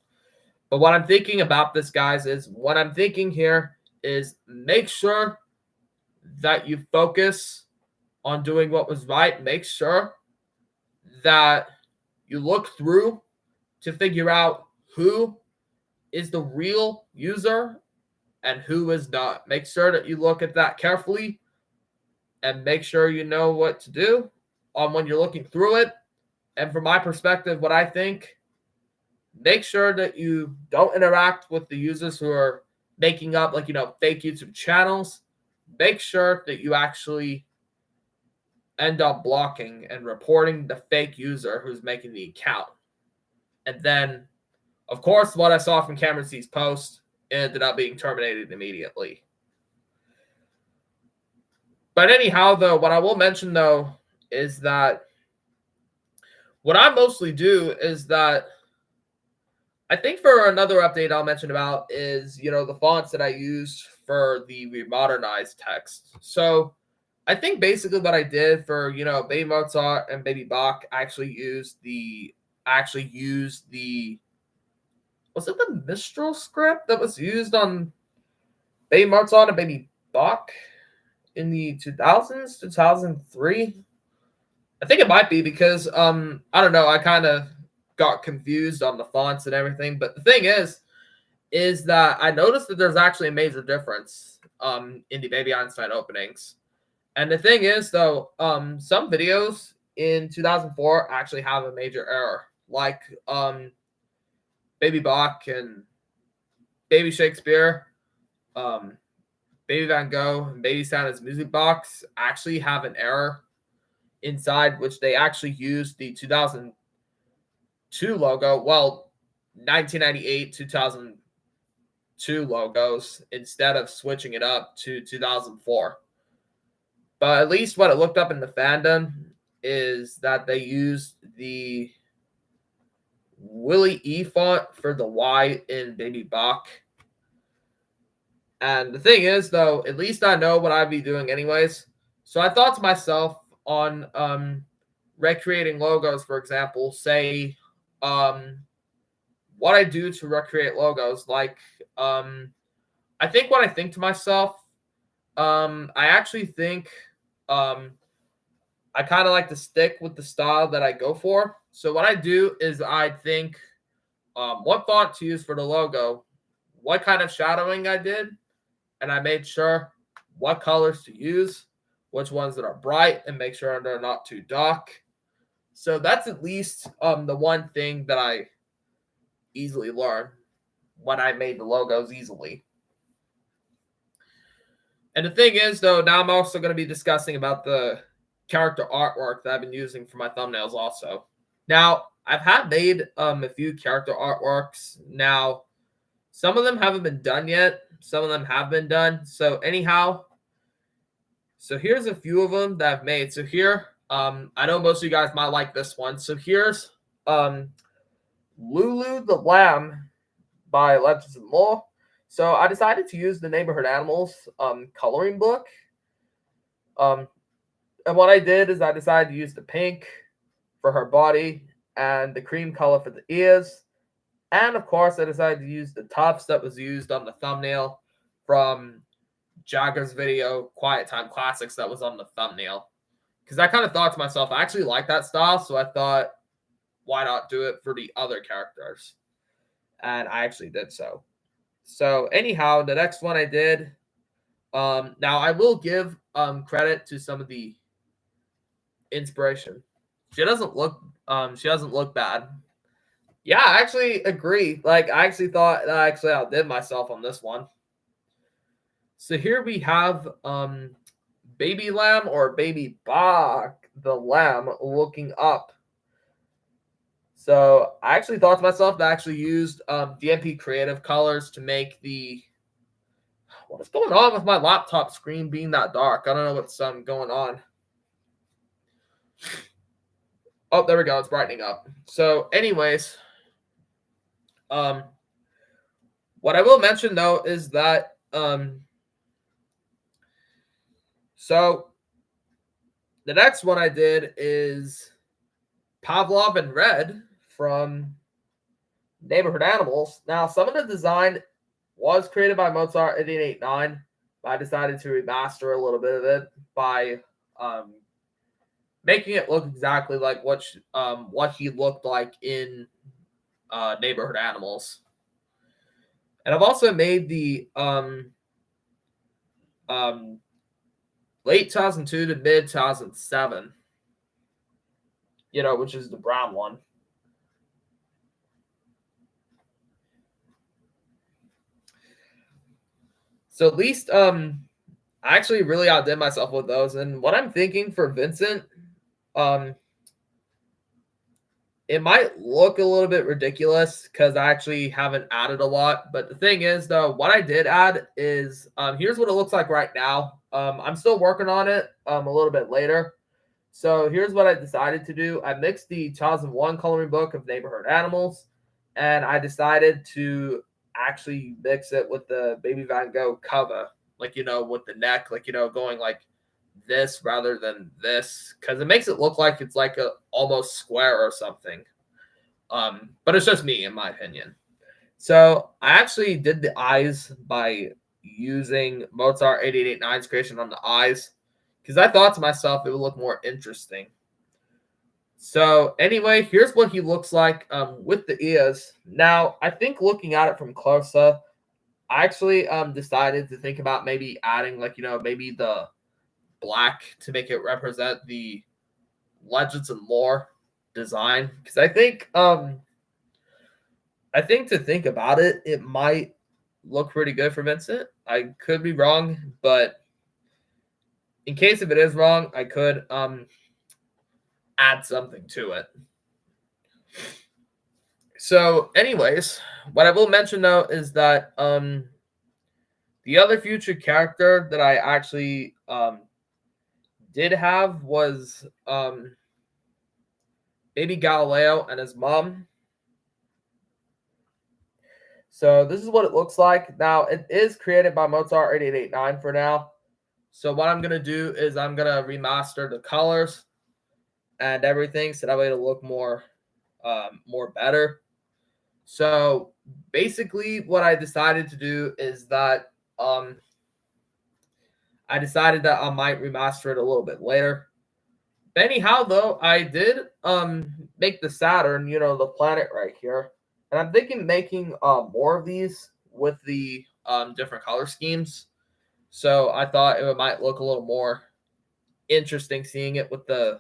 But what I'm thinking about this, guys, is what I'm thinking here is make sure that you focus on doing what was right. Make sure that you look through to figure out who is the real user and who is not. Make sure that you look at that carefully and make sure you know what to do on when you're looking through it. And from my perspective, what I think, make sure that you don't interact with the users who are making up fake YouTube channels. Make sure that you actually end up blocking and reporting the fake user who's making the account. And then, of course, what I saw from Cameron C's post ended up being terminated immediately. But anyhow, though, what I will mention, though, is that what I mostly do is that I think for another update I'll mention about is, the fonts that I used for the remodernized text. So I think basically what I did for, Baby Mozart and Baby Bach, I actually used the was it the Mistral script that was used on Baby Mozart and Baby Bach in the 2000s, 2003? I think it might be, because I don't know, I kind of got confused on the fonts and everything. But the thing is that I noticed that there's actually a major difference in the Baby Einstein openings. And the thing is, though, some videos in 2004 actually have a major error, like Baby Bach and Baby Shakespeare, Baby Van Gogh, and Baby Santa's Music Box actually have an error inside, which they actually used the 2002 logo, 1998, 2002 logos, instead of switching it up to 2004. But at least what it looked up in the fandom is that they used the Willie E font for the Y in Baby Bach. And the thing is, though, at least I know what I'd be doing anyways. So I thought to myself on recreating logos, for example, say what I do to recreate logos. Like I think what I think to myself, I actually think I kind of like to stick with the style that I go for. So what I do is I think what font to use for the logo, what kind of shadowing I did, and I made sure what colors to use, which ones that are bright, and make sure they're not too dark. So that's at least the one thing that I easily learned when I made the logos easily. And the thing is, though, now I'm also going to be discussing about the character artwork that I've been using for my thumbnails also. Now, I've had made a few character artworks. Now, some of them haven't been done yet. Some of them have been done. So anyhow, so here's a few of them that I've made. So here, I know most of you guys might like this one. So here's Lulu the Lamb by Legends and More. So I decided to use the Neighborhood Animals coloring book. And what I did is I decided to use the pink for her body and the cream color for the ears. And of course, I decided to use the tufts that was used on the thumbnail from Jagger's video, Quiet Time Classics, that was on the thumbnail. Because I kind of thought to myself, I actually like that style, so I thought, why not do it for the other characters? And I actually did so. So anyhow, the next one I did. Now I will give credit to some of the inspiration. She doesn't look bad. Yeah, I actually agree. Like I actually thought I actually outdid myself on this one. So here we have Baby Lamb or Baby Bach, the lamb looking up. So I actually thought to myself that I actually used DMP Creative colors to make the. What is going on with my laptop screen being that dark? I don't know what's going on. Oh, there we go. It's brightening up. So, anyways, what I will mention though is that so the next one I did is Pavlov and Red from Neighborhood Animals. Now, some of the design was created by Mozart 8889, but I decided to remaster a little bit of it by making it look exactly like what he looked like in Neighborhood Animals. And I've also made the late 2002 to mid 2007, which is the brown one. So at least I actually really outdid myself with those. And what I'm thinking for Vincent, it might look a little bit ridiculous because I actually haven't added a lot. But the thing is, though, what I did add is here's what it looks like right now. I'm still working on it a little bit later. So here's what I decided to do. I mixed the 2001 coloring book of Neighborhood Animals, and I decided to actually mix it with the Baby Van Gogh cover, with the neck, going like this rather than this, because it makes it look like it's like a almost square or something. But it's just me, in my opinion. So I actually did the eyes by using Mozart 8889's creation on the eyes, because I thought to myself it would look more interesting. So anyway, here's what he looks like with the ears. Now, I think looking at it from closer, I actually decided to think about maybe adding maybe the black to make it represent the Legends and Lore design, because I think to think about it, it might look pretty good for Vincent. I could be wrong, but in case if it is wrong, I could add something to it. So anyways, what I will mention though is that the other future character that I actually did have was Baby Galileo and his mom. So this is what it looks like. Now, it is created by Mozart 8889 for now. So what I'm going to do is I'm going to remaster the colors and everything so that way it'll look more better. So basically what I decided to do is that I decided that I might remaster it a little bit later. Anyhow, though, I did make the Saturn, the planet right here. And I'm thinking making more of these with the different color schemes. So I thought it might look a little more interesting seeing it with the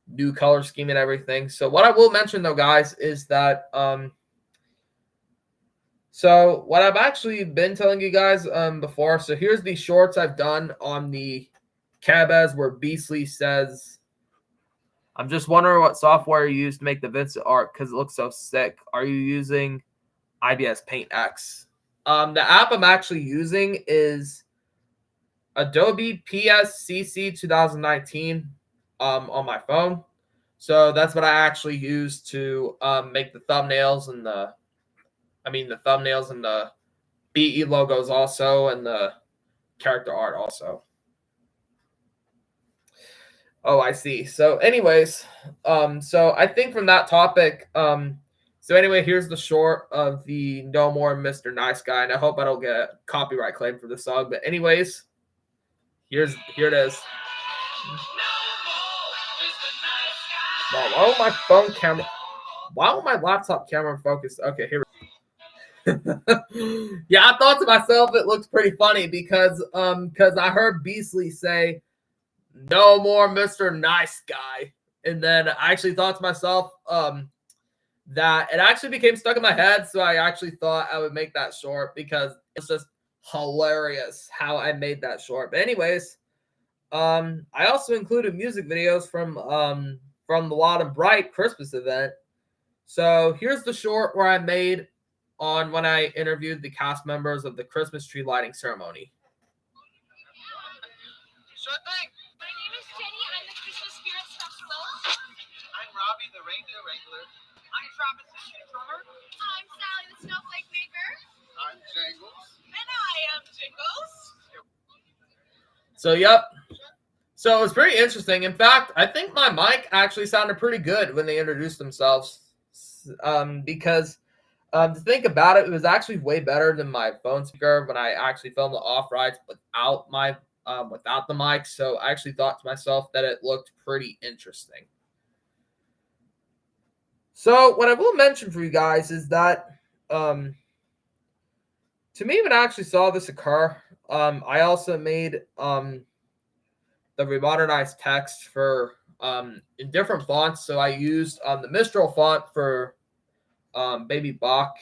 new color scheme and everything. So what I will mention though, guys, is that so what I've actually been telling you guys before. So here's the shorts I've done on the Cabez where Beastly says, I'm just wondering what software you use to make the Vincent art because it looks so sick. Are you using IBS Paint X? The app I'm actually using is Adobe PSCC 2019 on my phone. So that's what I actually use to make the thumbnails and the BE logos also and the character art also. Oh, I see. So anyways, so I think from that topic, so anyway, here's the short of the No More Mr. Nice Guy, and I hope I don't get a copyright claim for the song. But anyways, here it is. Wow, why won't my phone camera? Why won't my laptop camera focus? Okay, here. Yeah, I thought to myself it looked pretty funny because I heard Beastly say, "No more Mr. Nice Guy," and then I actually thought to myself that it actually became stuck in my head, so I actually thought I would make that short because it's just hilarious how I made that short. But anyways, I also included music videos from the Loud and Bright Christmas event. So here's the short where I made on when I interviewed the cast members of the Christmas tree lighting ceremony. Sure thing. My name is Jenny. I'm the Christmas spirit specialist. I'm Robbie, the reindeer wrangler. I'm Travis, the shoe drummer. I'm Sally, the snowflake maker. I'm Jangles. And I am Jingles. So, yep. So it was pretty interesting. In fact, I think my mic actually sounded pretty good when they introduced themselves. Because to think about it, it was actually way better than my phone speaker when I actually filmed the off rides without the mic. So I actually thought to myself that it looked pretty interesting. So what I will mention for you guys is that to me, when I actually saw this occur, I also made the remodernized text for in different fonts. So I used the Mistral font for Baby Bach,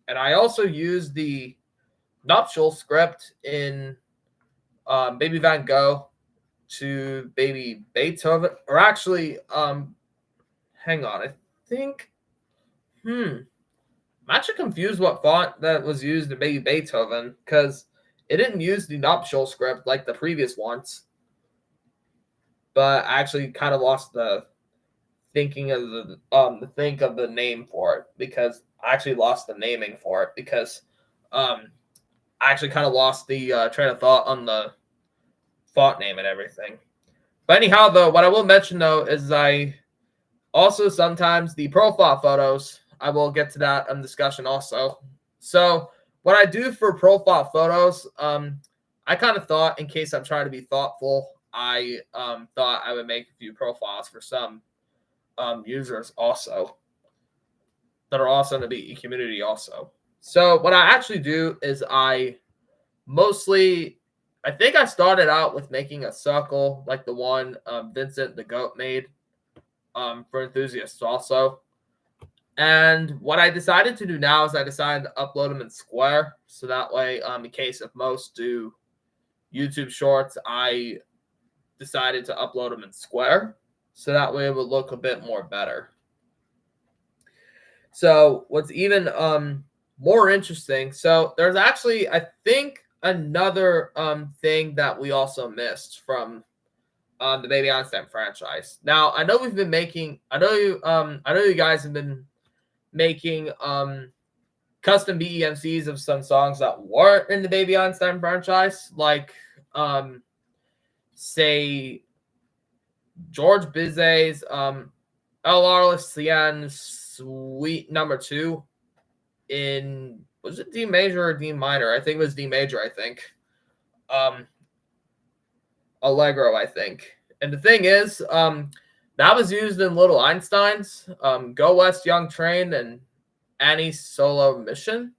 and I also used the nuptial script in Baby Van Gogh to Baby Beethoven. Or actually, hang on, I think I'm actually confused what font that was used in Baby Beethoven because it didn't use the nuptial script like the previous ones. But I actually kind of lost the thinking of the name for it because I actually lost the naming for it because I actually kind of lost the train of thought on the font name and everything. But anyhow, though, what I will mention though is I also sometimes the profile photos. I will get to that discussion also. So what I do for profile photos, I kind of thought in case I'm trying to be thoughtful, I thought I would make a few profiles for some users also that are also in the BE community also. So what I actually do is I think I started out with making a circle like the one Vincent the Goat made for enthusiasts also. And what I decided to do now is I decided to upload them in Square. So that way, in case if most do YouTube shorts, I decided to upload them in Square. So that way it would look a bit more better. So what's even more interesting, so there's actually, I think, another thing that we also missed from the Baby Einstein franchise. Now, I know we've been making, I know you guys have been making custom BEMCs of some songs that weren't in the Baby Einstein franchise, like say George Bizet's El Cien Suite Number 2 in, was it D major or D minor? I think it was D major, I think. Allegro, I think. And the thing is, that was used in Little Einsteins, Go West Young Train, and Annie's Solo Mission.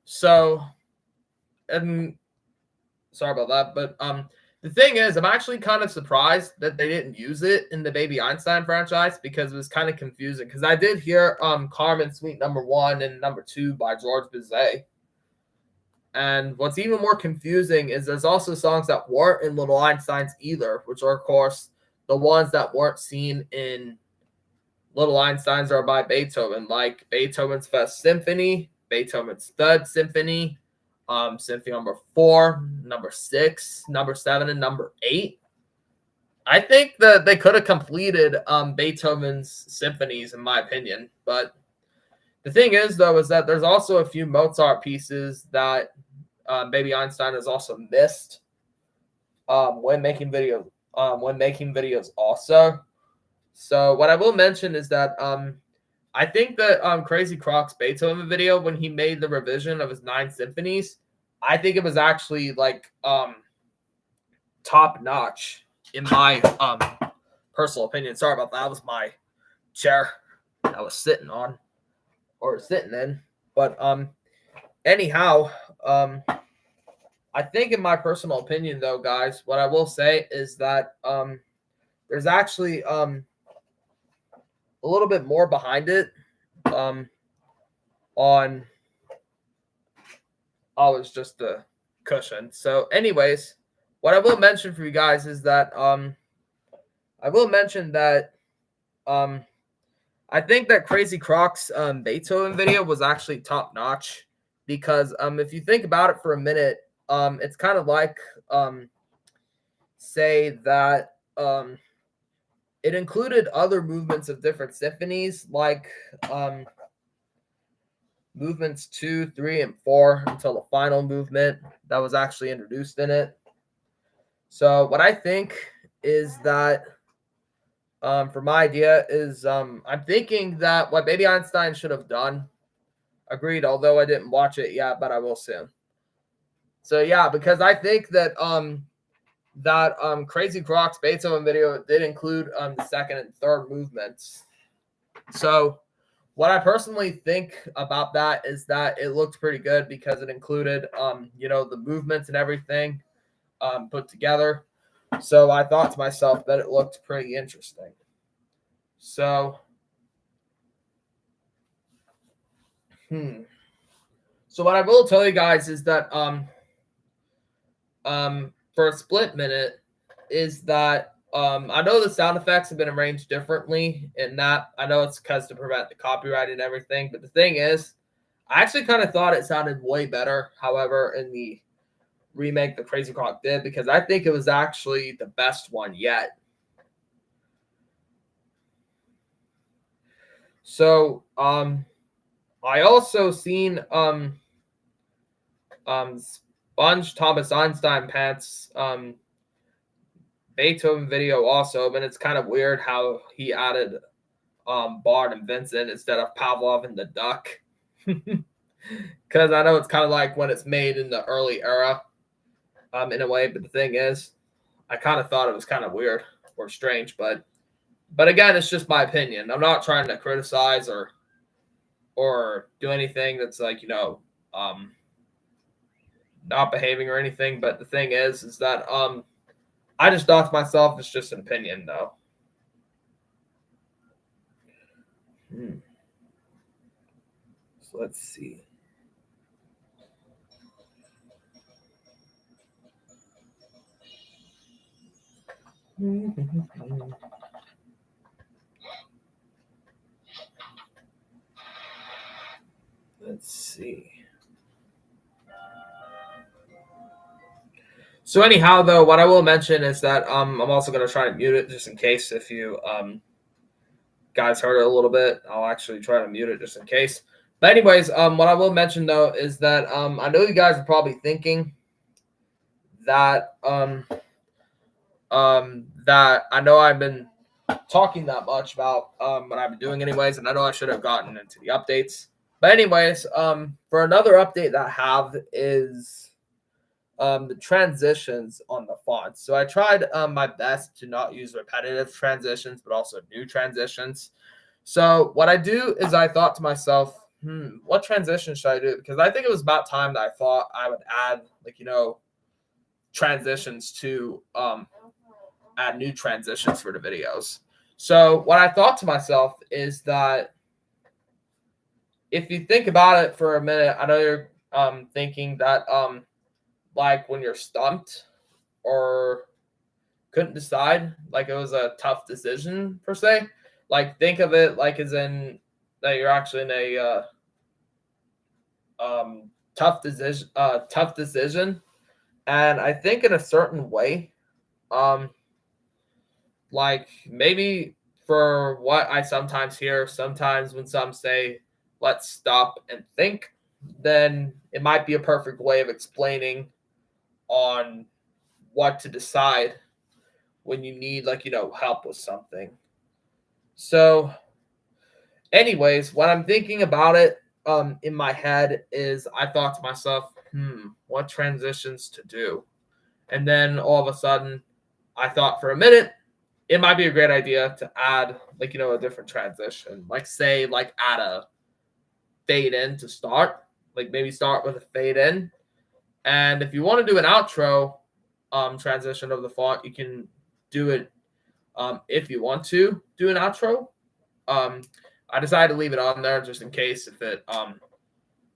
So, and sorry about that, but The thing is, I'm actually kind of surprised that they didn't use it in the Baby Einstein franchise because it was kind of confusing. Because I did hear Carmen Suite #1 and #2 by George Bizet. And what's even more confusing is there's also songs that weren't in Little Einsteins either, which are, of course, the ones that weren't seen in Little Einsteins are by Beethoven, like Beethoven's Fifth Symphony, Beethoven's Third Symphony, Symphony #4, #6, #7, and #8. I think that they could have completed Beethoven's symphonies, in my opinion. But the thing is, though, is that there's also a few Mozart pieces that Baby Einstein has also missed when making videos. Also. So what I will mention is that I think that Crazy Croc's Beethoven video, when he made the revision of his 9 symphonies, I think it was actually like top notch in my personal opinion. Sorry about that. That was my chair I was sitting on or sitting in. But anyhow, I think in my personal opinion, though, guys, what I will say is that there's actually a little bit more behind it on it's just a cushion. So anyways, what I will mention for you guys is that I will mention that I think that Crazy Croc's Beethoven video was actually top notch because if you think about it for a minute, it's kind of like say that it included other movements of different symphonies, like movements 2, 3, and 4 until the final movement that was actually introduced in it. So what I think is that for my idea is I'm thinking that what Baby Einstein should have done, agreed, although I didn't watch it yet, but I will soon. So yeah, because I think that Crazy Croc's Beethoven video did include the second and third movements. So what I personally think about that is that it looked pretty good because it included the movements and everything put together. So I thought to myself that it looked pretty interesting. So So what I will tell you guys is that for a split minute is that I know the sound effects have been arranged differently in that. I know it's because to prevent the copyright and everything, but the thing is, I actually kind of thought it sounded way better, however, in the remake that Crazy Croc did, because I think it was actually the best one yet. So I also seen Sponge Thomas Einstein Pants Beethoven video also, but it's kind of weird how he added Bart and Vincent instead of Pavlov and the duck. Because I know it's kind of like when it's made in the early era in a way, but the thing is, I kind of thought it was kind of weird or strange, but again, it's just my opinion. I'm not trying to criticize or do anything that's like, not behaving or anything, but the thing is that I just thought to myself, it's just an opinion, though. So let's see. Let's see. So anyhow, though, what I will mention is that I'm also going to try to mute it just in case if you guys heard it a little bit. I'll actually try to mute it just in case. But anyways, what I will mention, though, is that I know you guys are probably thinking that that I know I've been talking that much about what I've been doing anyways, and I know I should have gotten into the updates. But anyways, for another update that I have is the transitions on the fonts. So I tried my best to not use repetitive transitions, but also new transitions. So what I do is I thought to myself, what transition should I do? Because I think it was about time that I thought I would add, transitions to add new transitions for the videos. So what I thought to myself is that if you think about it for a minute, I know you're thinking that like when you're stumped or couldn't decide, like it was a tough decision per se. Like think of it like as in that you're actually in a tough decision. And I think in a certain way, like maybe for what I sometimes hear, sometimes when some say, let's stop and think, then it might be a perfect way of explaining on what to decide when you need, like, help with something. So, anyways, what I'm thinking about it in my head is I thought to myself, what transitions to do? And then all of a sudden, I thought for a minute, it might be a great idea to add, like, a different transition. Like, say, like, add a fade in to start. Like, maybe start with a fade in. And if you want to do an outro transition of the font, you can do it if you want to do an outro. I decided to leave it on there just in case if it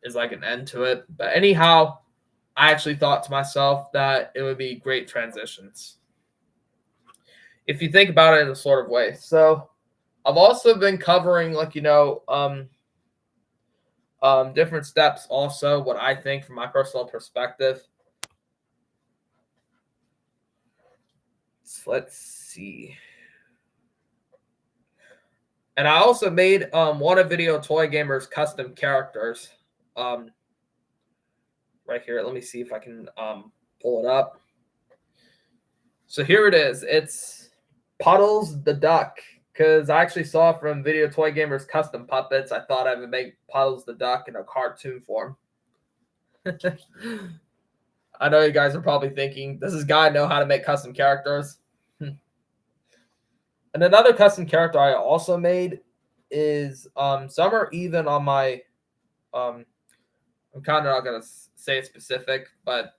is like an end to it. But anyhow, I actually thought to myself that it would be great transitions if you think about it in a sort of way. So I've also been covering, like, different steps also, what I think from my personal perspective. So let's see. And I also made one of Video Toy Gamer's custom characters. Right here. Let me see if I can pull it up. So here it is. It's Puddles the Duck. Because I actually saw from Video Toy Gamer's custom puppets, I thought I would make Puddles the Duck in a cartoon form. I know you guys are probably thinking, does this guy know how to make custom characters? And another custom character I also made is some are even on my I'm kind of not gonna say it specific, but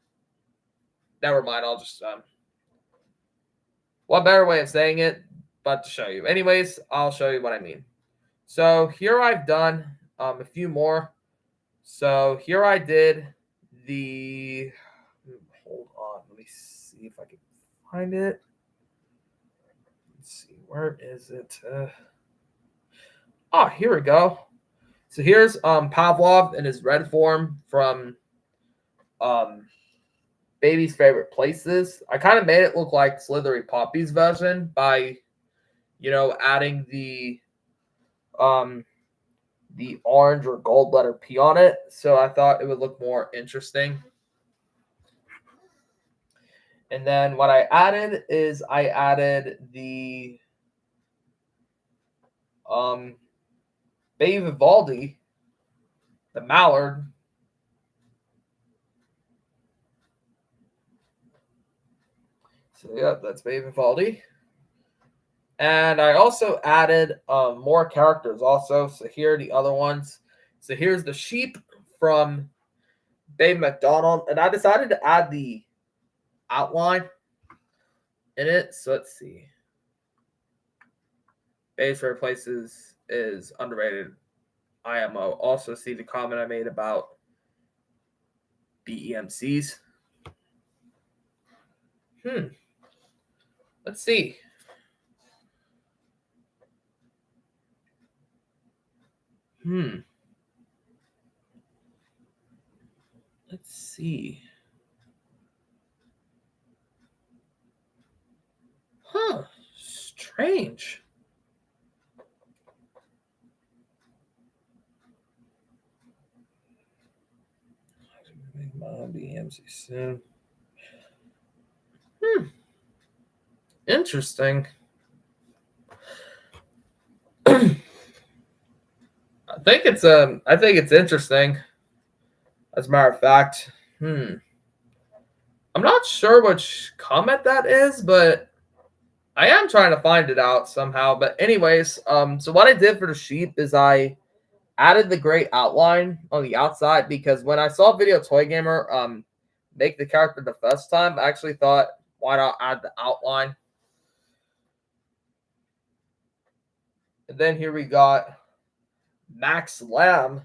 never mind. I'll just what better way of saying it but to show you. Anyways, I'll show you what I mean. So here I've done a few more. So here I did the hold on, let me see if I can find it. Let's see, where is it? Here we go. So here's Pavlov in his red form from Baby's Favorite Places. I kind of made it look like Slithery Poppy's version by, adding the orange or gold letter P on it. So I thought it would look more interesting. And then what I added is I added the Baby Vivaldi, the mallard. So yeah, that's Baby Vivaldi. And I also added more characters also. So here are the other ones. So here's the sheep from Babe McDonald. And I decided to add the outline in it. So let's see. Babe's Favorite Places is underrated IMO. Also see the comment I made about BEMCs. Let's see. Let's see. Strange. Make my BMC soon. Interesting. I think it's interesting. As a matter of fact, I'm not sure which comment that is, but I am trying to find it out somehow. But anyways, so what I did for the sheep is I added the gray outline on the outside because when I saw Video Toy Gamer make the character the first time, I actually thought, why not add the outline? And then here we got Max Lamb.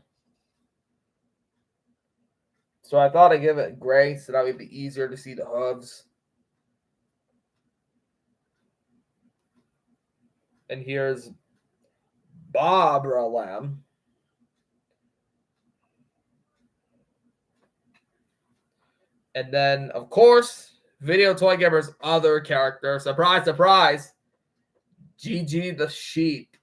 So I thought I'd give it gray so that would be easier to see the hooves. And here's Barbara Lamb. And then, of course, Video Toy Gamer's other character. Surprise, surprise. Gigi the Sheep.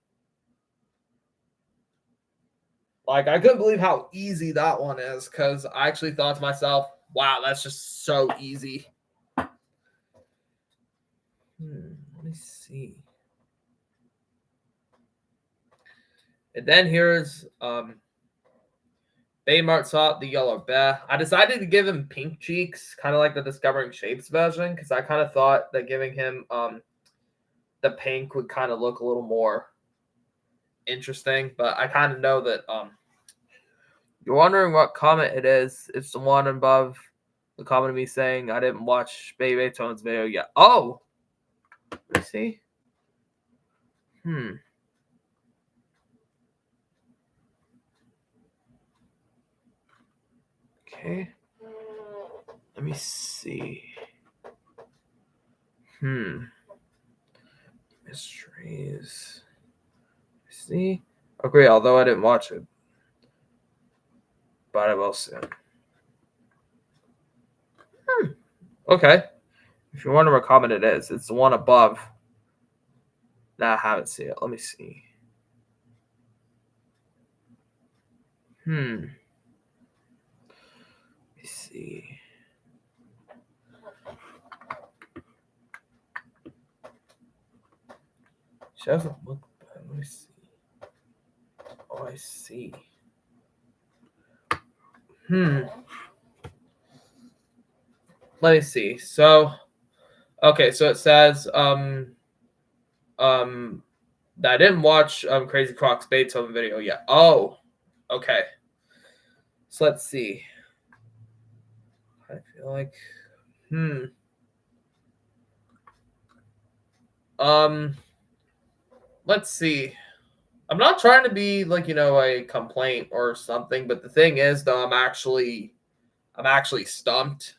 Like, I couldn't believe how easy that one is, because I actually thought to myself, wow, that's just so easy. Let me see. And then here's Bay Martzot, the Yellow Bear. I decided to give him pink cheeks, kind of like the Discovering Shapes version, because I kind of thought that giving him the pink would kind of look a little more interesting. But I kind of know that you're wondering what comment it is. It's the one above the comment of me saying I didn't watch Baby Beethoven's video yet. Oh! Let me see. Okay. Let me see. Mysteries. See? Okay, although I didn't watch it. But I will soon. Okay. If you wonder what comment it is, it's the one above. Nah, I haven't seen it. Let me see. Let me see. She doesn't look bad. Let me see. Oh, I see. Let me see. So, okay, so it says that I didn't watch Crazy Croc's Beethoven video yet. Oh, okay. So let's see. I feel like let's see. I'm not trying to be like, a complaint or something, but the thing is though, I'm actually stumped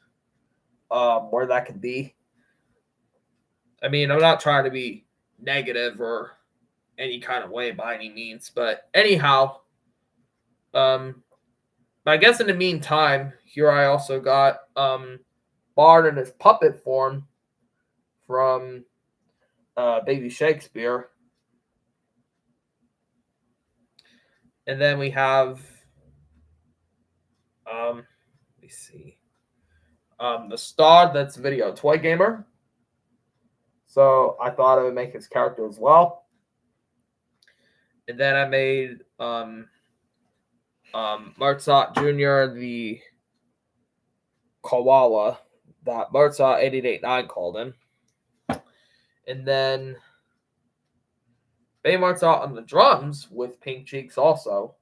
where that could be. I mean, I'm not trying to be negative or any kind of way by any means, but anyhow, I guess in the meantime, here I also got Bard in his puppet form from Baby Shakespeare. And then we have let me see. The star that's Video Toy Gamer. So I thought I would make his character as well. And then I made Martzot Jr., the koala that Martzot 889 called him. And then Bay Martzot on the drums with pink cheeks also.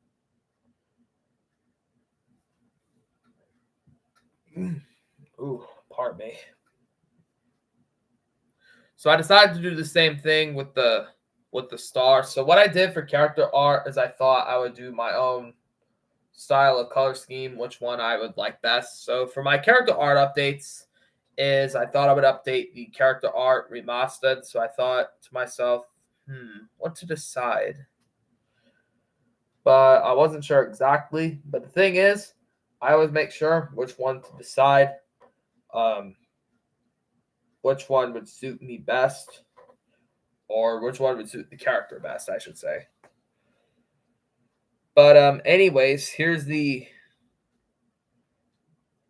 Ooh, pardon me. So I decided to do the same thing with the star. So what I did for character art is I thought I would do my own style of color scheme, which one I would like best. So for my character art updates is I thought I would update the character art remastered. So I thought to myself, what to decide? But I wasn't sure exactly. But the thing is, I always make sure which one to decide. Which one would suit me best, or which one would suit the character best, I should say. But anyways, here's the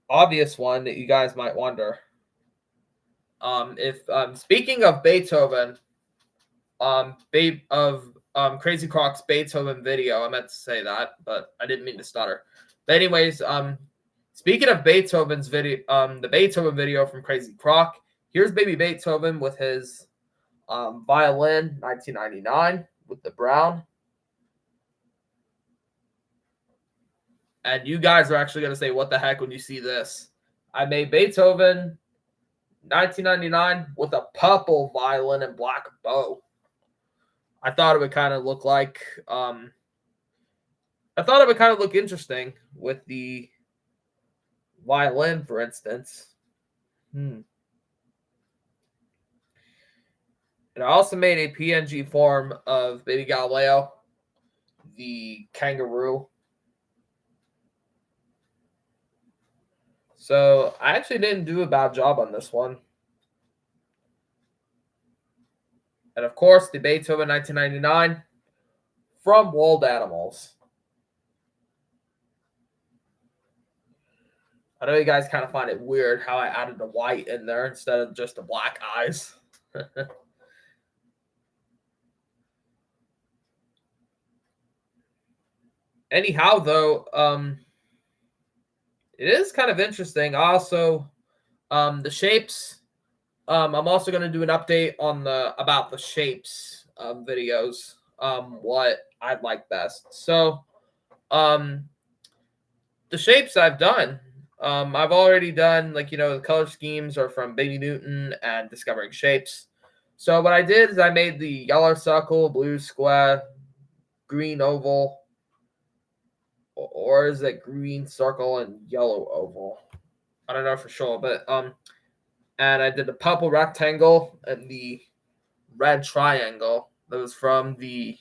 obvious one that you guys might wonder. If speaking of Beethoven, Crazy Croc's Beethoven video, I meant to say that, but I didn't mean to stutter. But anyways, speaking of Beethoven's video, the Beethoven video from Crazy Croc, here's Baby Beethoven with his violin, 1999, with the brown. And you guys are actually going to say, what the heck, when you see this. I made Beethoven 1999 with a purple violin and black bow. I thought it would kind of look like interesting with the violin, for instance. And I also made a PNG form of Baby Galileo, the kangaroo. So I actually didn't do a bad job on this one. And of course, the Beethoven 1999 from Wild Animals. I know you guys kind of find it weird how I added the white in there instead of just the black eyes. Anyhow, though, it is kind of interesting. Also, the shapes. I'm also going to do an update on about the shapes videos. What I'd like best. So, the shapes I've done. I've already done the color schemes are from Baby Newton and Discovering Shapes. So what I did is I made the yellow circle, blue square, green oval, or is it green circle and yellow oval? I don't know for sure, but and I did the purple rectangle and the red triangle. That was from the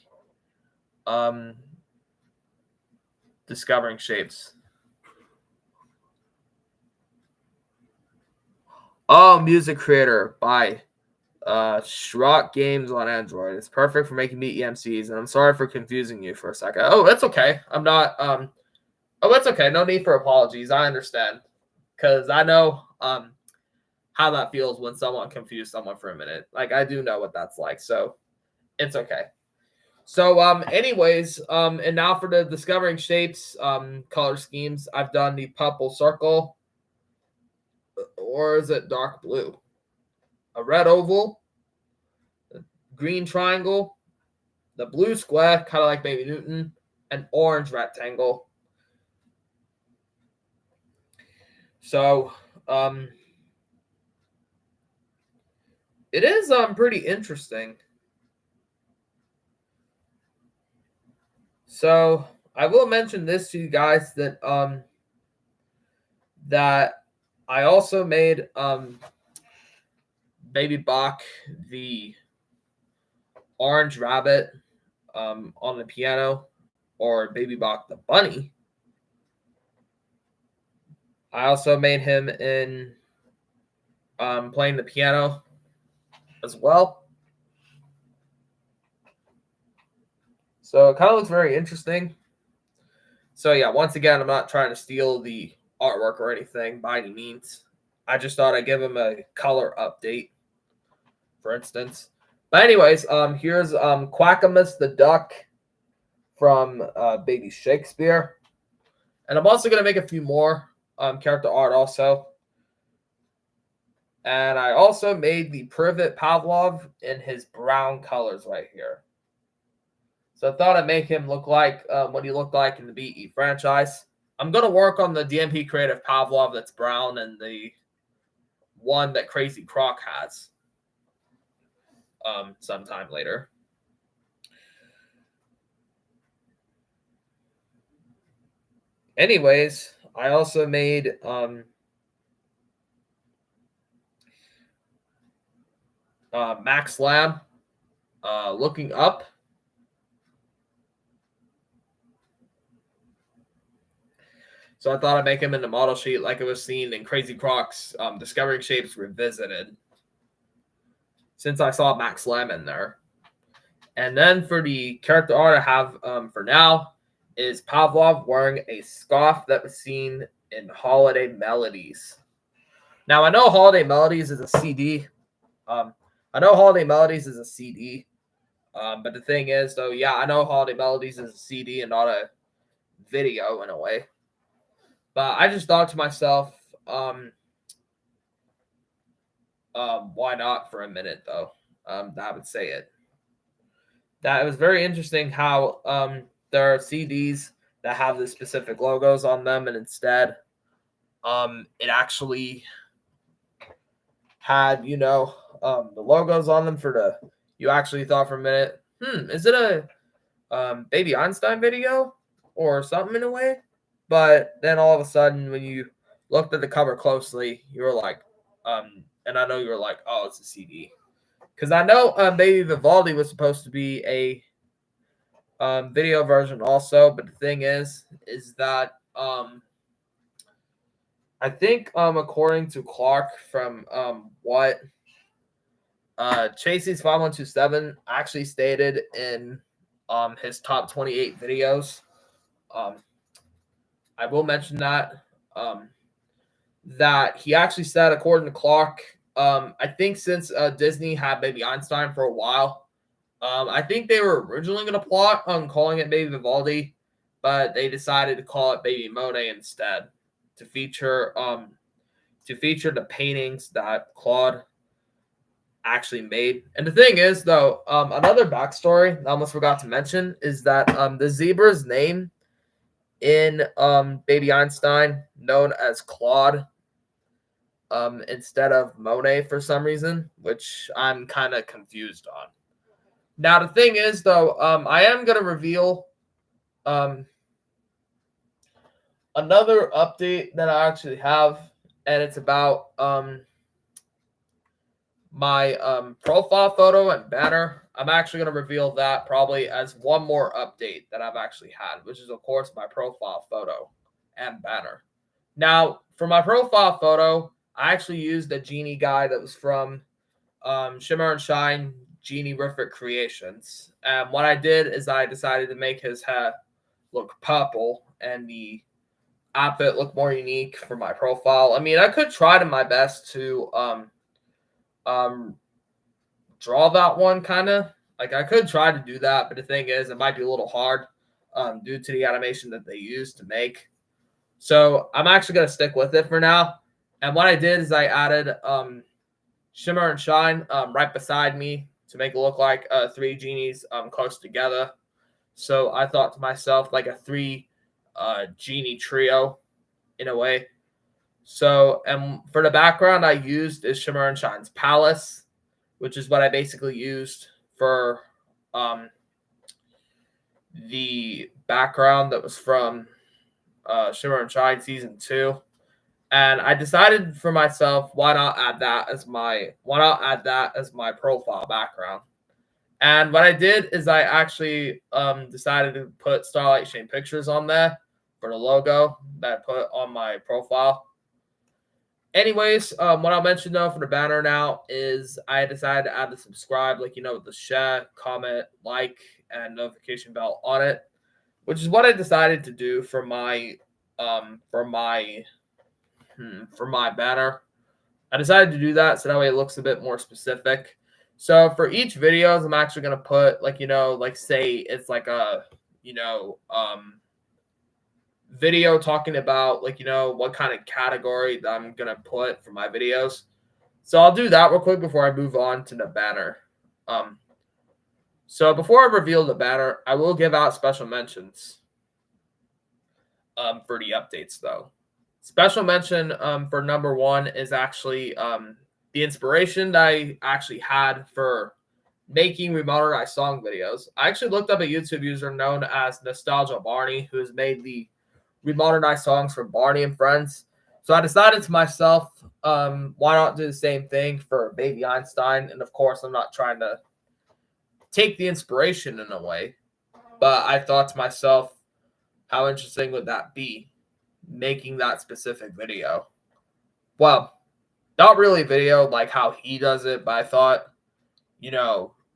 Discovering Shapes. Oh, Music Creator by Schrock Games on Android. It's perfect for making me EMCs, and I'm sorry for confusing you for a second. Oh, that's okay. I'm not that's okay. No need for apologies. I understand. Because I know how that feels when someone confused someone for a minute. Like I do know what that's like. So it's okay. So anyways, and now for the Discovering Shapes color schemes, I've done the purple circle. Or is it dark blue? A red oval, a green triangle, the blue square, kind of like Baby Newton, an orange rectangle. So, it is pretty interesting. So, I will mention this to you guys that that I also made Baby Bach the orange rabbit on the piano, or Baby Bach the bunny. I also made him in playing the piano as well. So it kind of looks very interesting. So yeah, once again, I'm not trying to steal the artwork or anything by any means. I just thought I'd give him a color update, for instance. But anyways, here's Quackamus the duck from Baby Shakespeare. And I'm also going to make a few more character art also. And I also made the Privet Pavlov in his brown colors right here. So I thought I'd make him look like what he looked like in the BE franchise. I'm going to work on the DMP Creative Pavlov that's brown and the one that Crazy Croc has sometime later. Anyways, I also made Max Lamb looking up. So I thought I'd make him in the model sheet like it was seen in Crazy Croc's Discovering Shapes Revisited, since I saw Max Lamb in there. And then for the character art I have for now is Pavlov wearing a scarf that was seen in Holiday Melodies. Now, I know Holiday Melodies is a CD. But the thing is, though, yeah, I know Holiday Melodies is a CD and not a video in a way. But I just thought to myself, why not for a minute, though? That would say it. That it was very interesting how there are CDs that have the specific logos on them, and instead it actually had, the logos on them for the, you actually thought for a minute, is it a Baby Einstein video or something in a way? But then all of a sudden, when you looked at the cover closely, you were like, and I know you were like, oh, it's a CD. Because I know Baby Vivaldi was supposed to be a video version also, but the thing is that I think according to Clark from what Chasey's 5127 actually stated in his top 28 videos. I will mention that that he actually said, according to Clark, I think since Disney had Baby Einstein for a while, I think they were originally going to plot on calling it Baby Vivaldi, but they decided to call it Baby Monet instead to feature the paintings that Claude actually made. And the thing is, though, another backstory I almost forgot to mention is that the zebra's name in Baby Einstein, known as Claude, instead of Monet for some reason, which I'm kind of confused on. Now, the thing is, though, I am going to reveal another update that I actually have, and it's about my profile photo and banner. I'm actually going to reveal that probably as one more update that I've actually had, which is, of course, my profile photo and banner. Now, for my profile photo, I actually used a genie guy that was from Shimmer and Shine Genie Riffit Creations. And what I did is I decided to make his hat look purple and the outfit look more unique for my profile. I mean, I could try to my best to draw that one kind of. Like, I could try to do that, but the thing is, it might be a little hard due to the animation that they use to make. So I'm actually going to stick with it for now. And what I did is I added Shimmer and Shine right beside me to make it look like three genies close together. So I thought to myself, like a three genie trio in a way. So, and for the background I used is Shimmer and Shine's Palace, which is what I basically used for the background that was from Shimmer and Shine Season 2. And I decided for myself, why not add that as my profile background? And what I did is I actually decided to put Starlight Shane Pictures on there for the logo that I put on my profile. Anyways, what I'll mention though for the banner now is I decided to add the subscribe, with the share, comment, like, and notification bell on it, which is what I decided to do for my banner. I decided to do that so that way it looks a bit more specific. So for each videos, I'm actually going to put say it's like a, video talking about what kind of category that I'm going to put for my videos. So I'll do that real quick before I move on to the banner. So before I reveal the banner, I will give out special mentions for the updates though. Special mention for number one is actually the inspiration that I actually had for making remodernized song videos. I actually looked up a YouTube user known as Nostalgia Barney, who has made the remodernized songs for Barney and Friends. So I decided to myself, why not do the same thing for Baby Einstein? And of course, I'm not trying to take the inspiration in a way, but I thought to myself, how interesting would that be? Making that specific video. Well, not really video like how he does it, but I thought,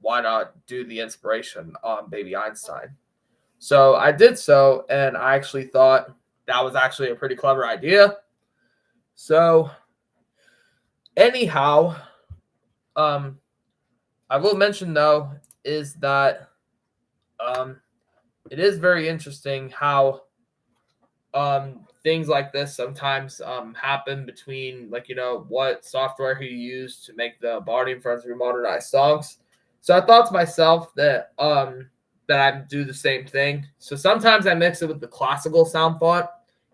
why not do the inspiration on Baby Einstein? So I did so, and I actually thought that was actually a pretty clever idea. So anyhow, I will mention though is that it is very interesting how things like this sometimes happen between what software he used to make the Barney and Friends remodernized songs. So I thought to myself that that I do the same thing. So sometimes I mix it with the classical sound font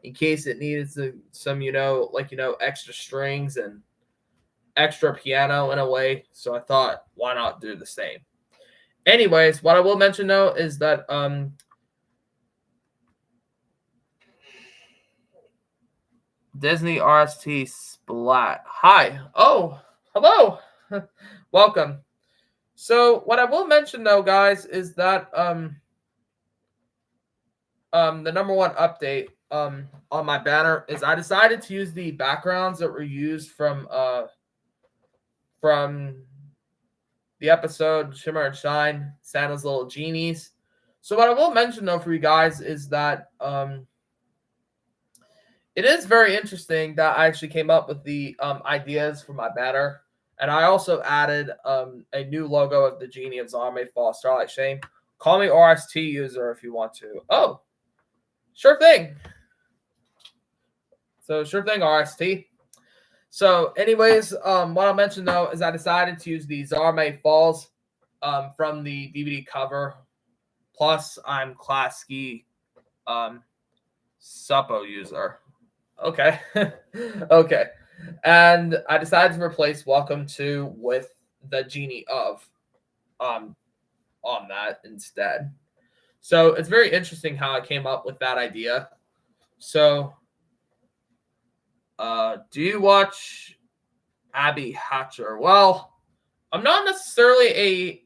in case it needed some extra strings and extra piano in a way. So I thought, why not do the same? Anyways, what I will mention though is that Disney RST Splat. Hi. Oh, hello. Welcome. So what I will mention though, guys, is that the number one update on my banner is I decided to use the backgrounds that were used from the episode Shimmer and Shine, Santa's Little Genies. So what I will mention though for you guys is that it is very interesting that I actually came up with the ideas for my banner. And I also added a new logo of the Genie of Zarme Fall Starlight Shame. Call me RST user if you want to. Oh, sure thing. So sure thing, RST. So anyways, what I'll mention though is I decided to use the Zarme Falls from the DVD cover. Plus, I'm Class Ski Suppo user. Okay. Okay. And I decided to replace Welcome to with the Genie of on that instead. So it's very interesting how I came up with that idea. So do you watch Abby Hatcher? Well, I'm not necessarily a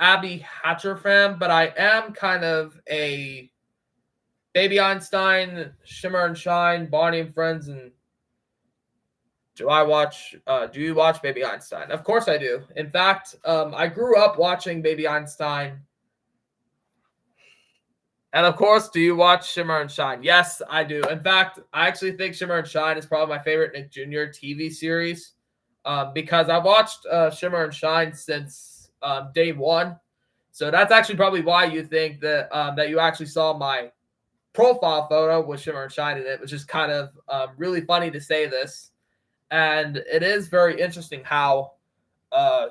Abby Hatcher fan, but I am kind of a Baby Einstein, Shimmer and Shine, Bonnie and Friends, and do you watch Baby Einstein? Of course I do. In fact, I grew up watching Baby Einstein. And of course, do you watch Shimmer and Shine? Yes, I do. In fact, I actually think Shimmer and Shine is probably my favorite Nick Jr. TV series because I've watched Shimmer and Shine since day one. So that's actually probably why you think that that you actually saw my profile photo with Shimmer and Shine in it, which is kind of really funny to say this. And it is very interesting how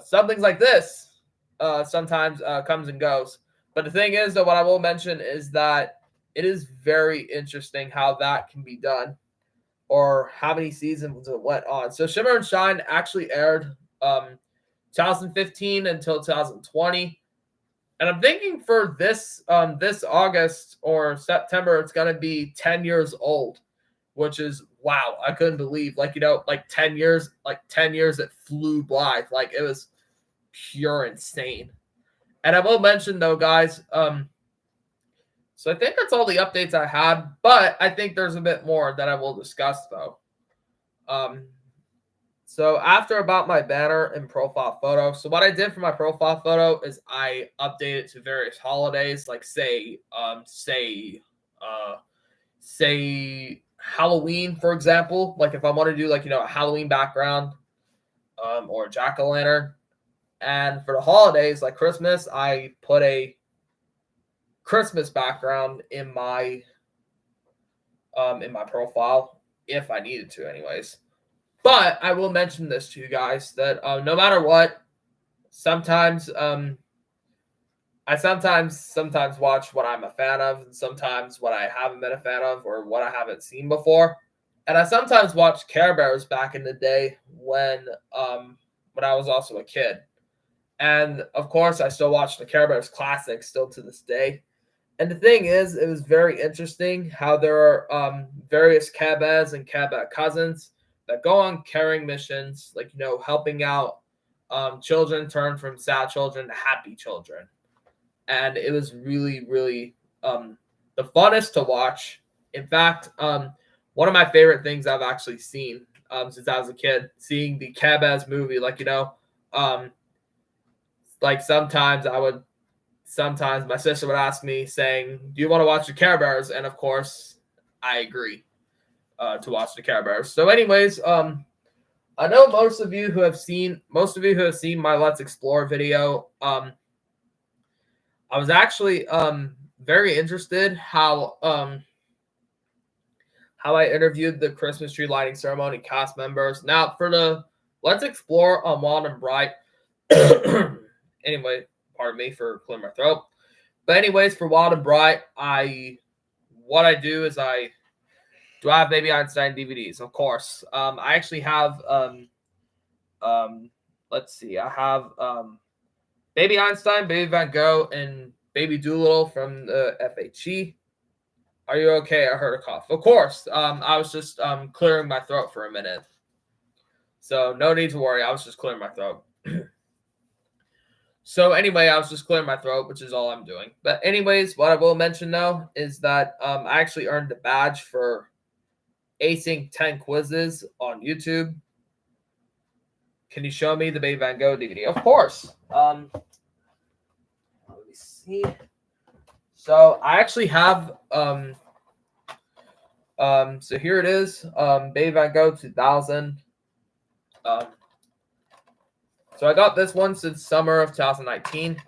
some things like this sometimes comes and goes. But the thing is, though, what I will mention is that it is very interesting how that can be done or how many seasons it went on. So Shimmer and Shine actually aired 2015 until 2020. And I'm thinking for this this August or September, it's going to be 10 years old, which is, wow, I couldn't believe. Like 10 years, it flew by. Like, it was pure insane. And I will mention, though, guys, so I think that's all the updates I had, but I think there's a bit more that I will discuss, though. So after about my banner and profile photo, so what I did for my profile photo is I updated it to various holidays, like say Halloween, for example. Like if I want to do a Halloween background, or a jack-o'-lantern. And for the holidays, like Christmas, I put a Christmas background in my profile if I needed to, anyways. But I will mention this to you guys that no matter what, sometimes I sometimes watch what I'm a fan of, and sometimes what I haven't been a fan of or what I haven't seen before. And I sometimes watched Care Bears back in the day when I was also a kid. And of course, I still watch the Care Bears classics still to this day. And the thing is, it was very interesting how there are various Care Bears and Care Bear cousins that go on caring missions, helping out children turn from sad children to happy children. And it was really, really the funnest to watch. In fact, one of my favorite things I've actually seen since I was a kid, seeing the Care Bears movie, sometimes my sister would ask me saying, do you want to watch the Care Bears? And of course, I agree to watch the Care Bears. So anyways, I know most of you who have seen my Let's Explore video, I was actually very interested how I interviewed the Christmas tree lighting ceremony cast members. Now for the Let's Explore on Wild and Bright. Anyway, pardon me for clearing my throat. But anyways, for Wild and Bright, what I do is I Do I have Baby Einstein DVDs? Of course. I actually have let's see. I have Baby Einstein, Baby Van Gogh, and Baby Doolittle from the FHE. Are you okay? I heard a cough. Of course. I was just clearing my throat for a minute. So no need to worry. I was just clearing my throat. So anyway, I was just clearing my throat, which is all I'm doing. But anyways, what I will mention though is that I actually earned a badge for acing 10 quizzes on YouTube. Can you show me the Baby Van Gogh DVD? Of course. Let me see. So I actually have so here it is. Baby Van Gogh 2000. So I got this one since summer of 2019.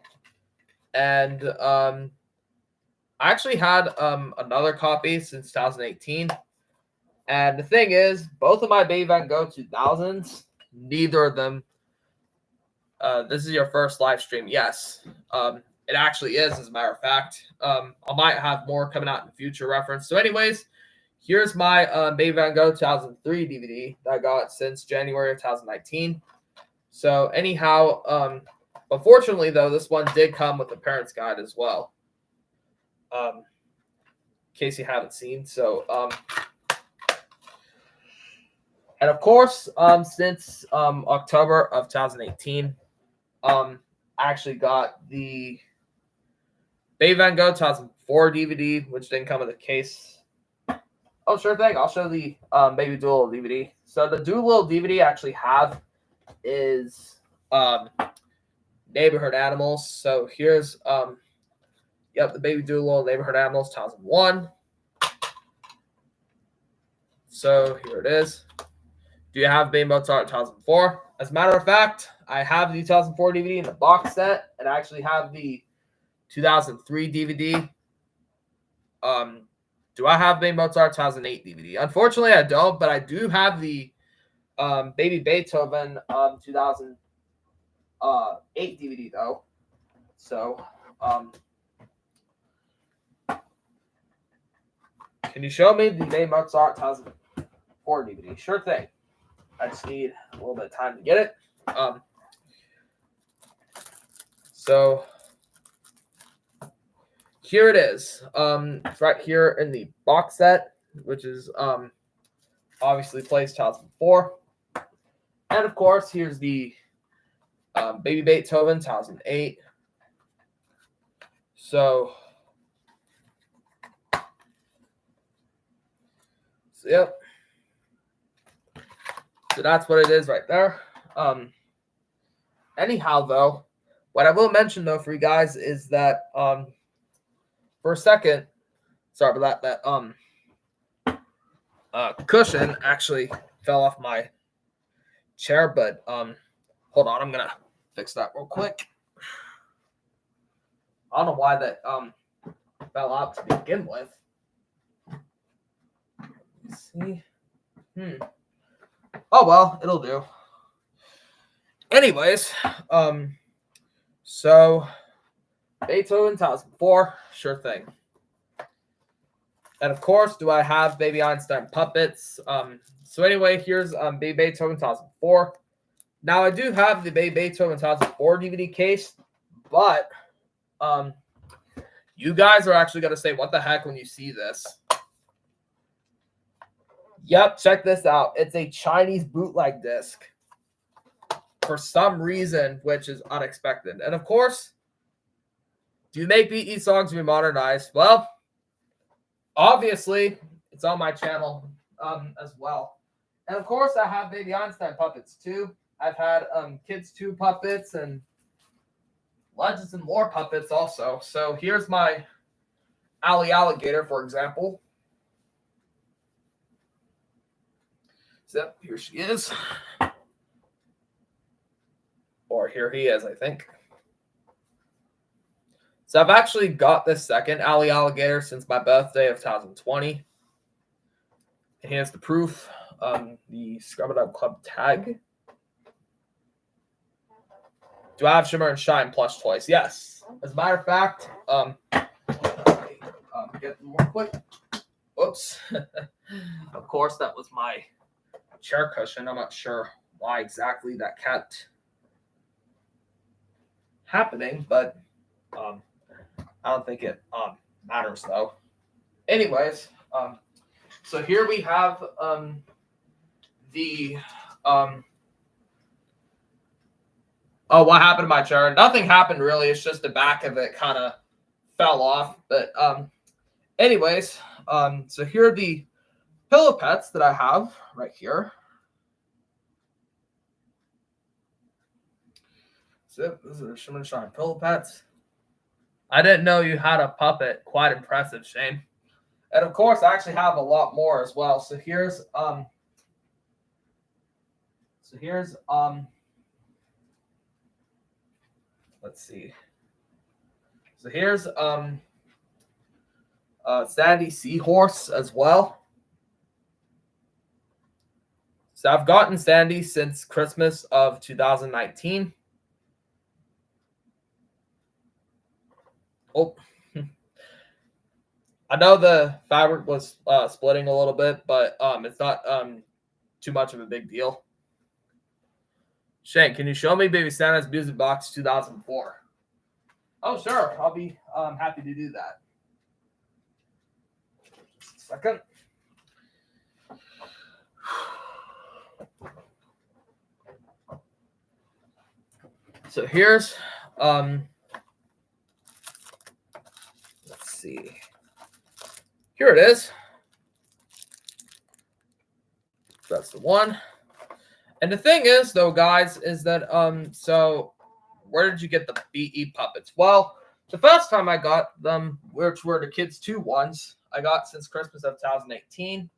And I actually had another copy since 2018. And the thing is, both of my Baby Van Gogh 2000s, neither of them. This is your first live stream. Yes. It actually is, as a matter of fact. I might have more coming out in the future reference. So anyways, here's my Baby Van Gogh 2003 DVD that I got since January of 2019. So anyhow, unfortunately, though, this one did come with a parent's guide as well. In case you haven't seen. So, and of course, since October of 2018, I actually got the Baby Van Gogh 2004 DVD, which didn't come with a case. Oh, sure thing. I'll show the Baby Doolittle DVD. So the Doolittle DVD I actually have is Neighborhood Animals. So here's the Baby Doolittle Neighborhood Animals 2001. So here it is. Do you have Baby Mozart 2004? As a matter of fact, I have the 2004 DVD in the box set, and I actually have the 2003 DVD. Do I have Baby Mozart 2008 DVD? Unfortunately, I don't, but I do have the Baby Beethoven 2008 DVD though. So, can you show me the Baby Mozart 2004 DVD? Sure thing. I just need a little bit of time to get it. So here it is. It's right here in the box set, which is obviously plays 2004. And of course, here's the Baby Beethoven 2008. So yep. So that's what it is right there. Anyhow, though, what I will mention though for you guys is that for a second, sorry about that cushion actually fell off my chair, but hold on, I'm gonna fix that real quick. I don't know why that fell out to begin with. Let's see. Oh well, it'll do. Anyways, so Beethoven 2004, sure thing. And of course, do I have Baby Einstein puppets? So anyway, here's Baby Beethoven 2004. Now I do have the Baby Beethoven 2004 DVD case, but you guys are actually gonna say, "What the heck?" when you see this. Yep, check this out. It's a Chinese bootleg disc for some reason, which is unexpected. And of course, do you make BE songs be modernized? Well, obviously, it's on my channel as well. And of course, I have Baby Einstein puppets too. I've had Kids 2 puppets and Legends and More puppets also. So here's my Alley Alligator, for example. So here she is. Or here he is, I think. So I've actually got this second Alley Alligator since my birthday of 2020. And here's the proof. The Scrub It Up Club tag. Do I have Shimmer and Shine plush toys? Yes. As a matter of fact, get them real quick. Whoops. Whoops. Of course, that was my chair cushion. I'm not sure why exactly that kept happening, but I don't think it matters though. Anyways, so here we have the oh, what happened to my chair? Nothing happened really. It's just the back of it kind of fell off. But anyways, so here are the pillow pets that I have right here. So this is a Shimmer Shine pillow pets. I didn't know you had a puppet. Quite impressive, Shane. And of course, I actually have a lot more as well. So here's let's see. So here's Sandy Seahorse as well. So I've gotten Sandy since Christmas of 2019. Oh, I know the fabric was splitting a little bit, but it's not too much of a big deal. Shane, can you show me Baby Santa's Music Box 2004? Oh, sure. I'll be happy to do that. Just a second. So here's let's see. Here it is. That's the one. And the thing is, though, guys, is that so where did you get the BE puppets? Well, the first time I got them, which were the Kids 2 ones, I got since Christmas of 2018.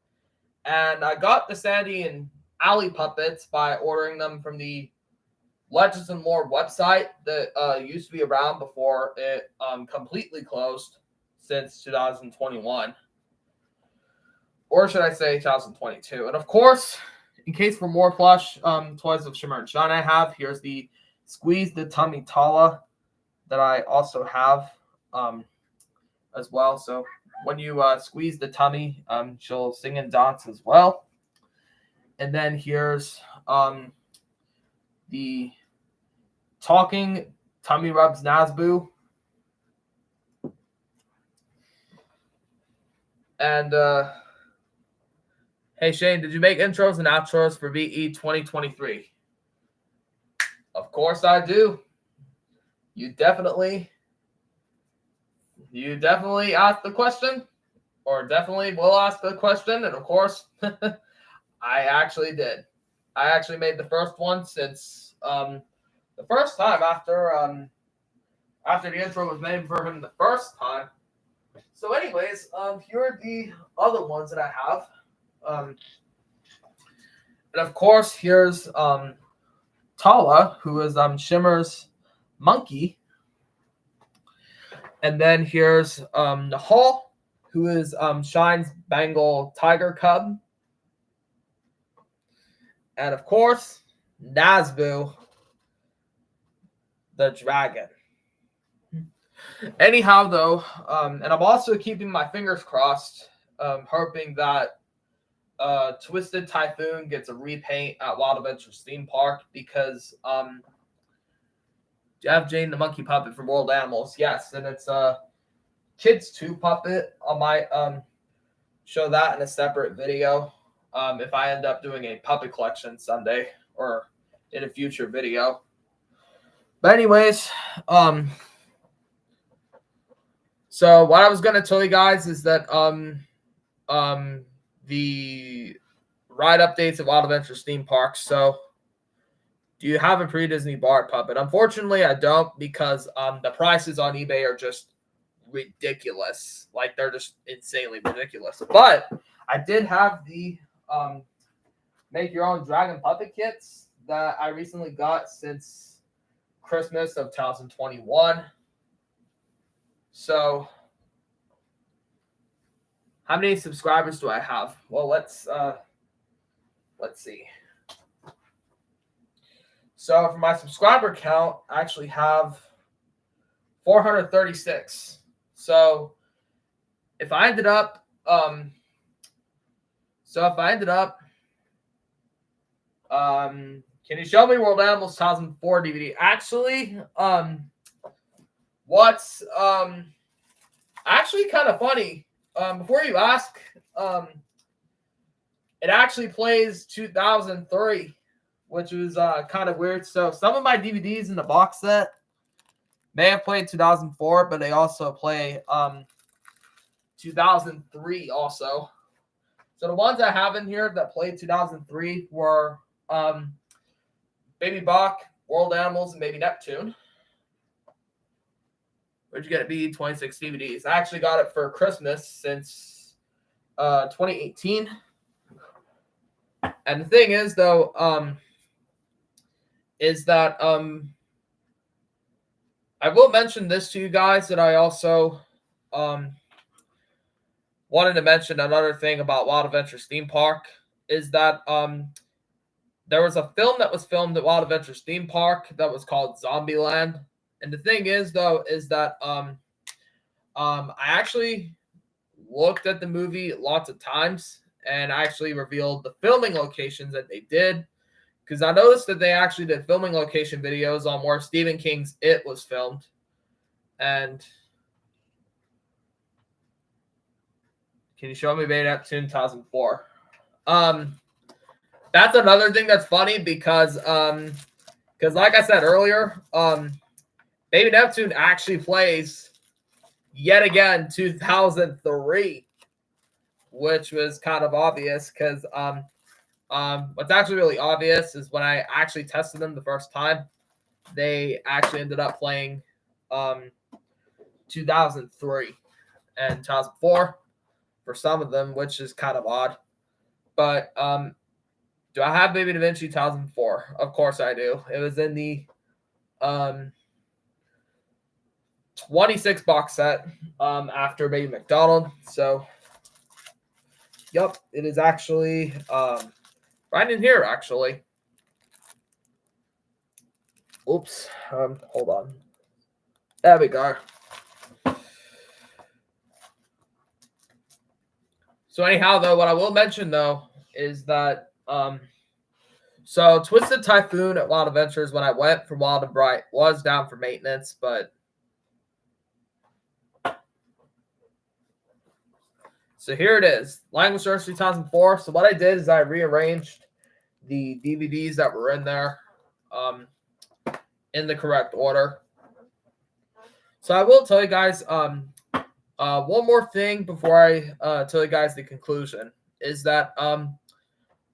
And I got the Sandy and Allie puppets by ordering them from the Legends and Lore website that used to be around before it completely closed since 2021. Or should I say 2022? And of course, in case for more plush toys of Shimmer and Shine I have, here's the Squeeze the Tummy Tala that I also have as well. So when you squeeze the tummy, she'll sing and dance as well. And then here's the Talking Tummy Rubs Nazboo. And hey, Shane, did you make intros and outros for VE 2023? Of course I do. You definitely asked the question, or definitely will ask the question, and of course, I actually did. I actually made the first one since the first time after the intro was made for him the first time. So, anyways, here are the other ones that I have. And of course, here's Tala, who is Shimmer's monkey. And then here's Nahal, who is Shine's Bengal tiger cub. And of course, Nazboo, the dragon. Anyhow, though, and I'm also keeping my fingers crossed, hoping that Twisted Typhoon gets a repaint at Wild Adventures Theme Park because you have Jane the Monkey Puppet from World Animals. Yes, and it's a Kids 2 puppet. I might show that in a separate video if I end up doing a puppet collection someday or in a future video. But anyways, so what I was going to tell you guys is that the ride updates at Wild Adventures Theme Park. So do you have a pre-Disney Bard puppet? Unfortunately, I don't because the prices on eBay are just ridiculous. Like, they're just insanely ridiculous. But I did have the make your own dragon puppet kits that I recently got since Christmas of 2021. So how many subscribers do I have? Well, let's see. So for my subscriber count, I actually have 436. So if I ended up So if I ended up, can you show me World Animals 2004 DVD? Actually, what's actually kind of funny. Before you ask, it actually plays 2003, which was kind of weird. So some of my DVDs in the box set may have played 2004, but they also play 2003 also. So the ones I have in here that played 2003 were Baby Bach, World Animals, and Baby Neptune. Where'd you get it? Be 26 DVDs. I actually got it for Christmas since 2018. And the thing is, though, is that I will mention this to you guys that I also wanted to mention another thing about Wild Adventures Theme Park is that there was a film that was filmed at Wild Adventures Theme Park that was called Zombieland. And the thing is, though, is that I actually looked at the movie lots of times and actually revealed the filming locations that they did. Because I noticed that they actually did filming location videos on where Stephen King's It was filmed. And can you show me Baby Neptune 2004? That's another thing that's funny because like I said earlier, Baby Neptune actually plays yet again 2003, which was kind of obvious because what's actually really obvious is when I actually tested them the first time, they actually ended up playing 2003 and 2004 for some of them, which is kind of odd. But do I have Baby Da Vinci 2004? Of course I do. It was in the 26 box set after Baby McDonald. So, yep, it is actually right in here, actually. Oops. Hold on. There we go. So anyhow, though, what I will mention, though, is that so Twisted Typhoon at Wild Adventures when I went for Wild and Bright was down for maintenance, but so here it is. Language Search 2004. So what I did is I rearranged the DVDs that were in there in the correct order. So I will tell you guys one more thing before I tell you guys the conclusion is that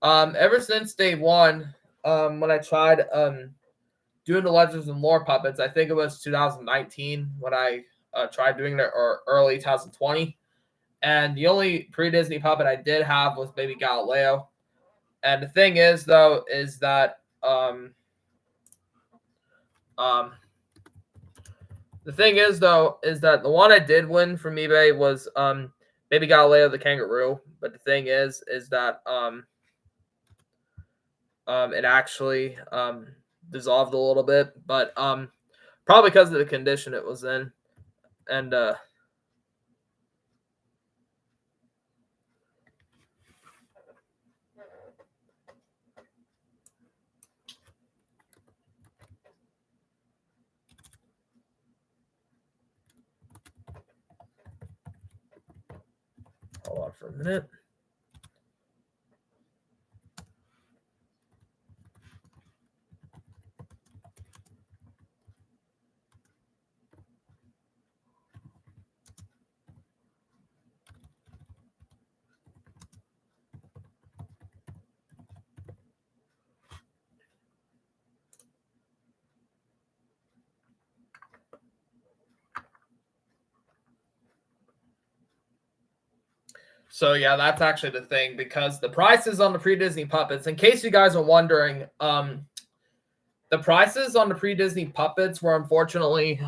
ever since day one, when I tried doing the Legends and Lore puppets, I think it was 2019 when I tried doing it, or early 2020. And the only pre-Disney puppet I did have was Baby Galileo. And the thing is, though, is that the one I did win from eBay was Baby Galileo the kangaroo. But the thing is that it actually dissolved a little bit, but probably because of the condition it was in. And hold on for a minute. So yeah, that's actually the thing, because the prices on the pre-Disney puppets, in case you guys are wondering, the prices on the pre-Disney puppets were unfortunately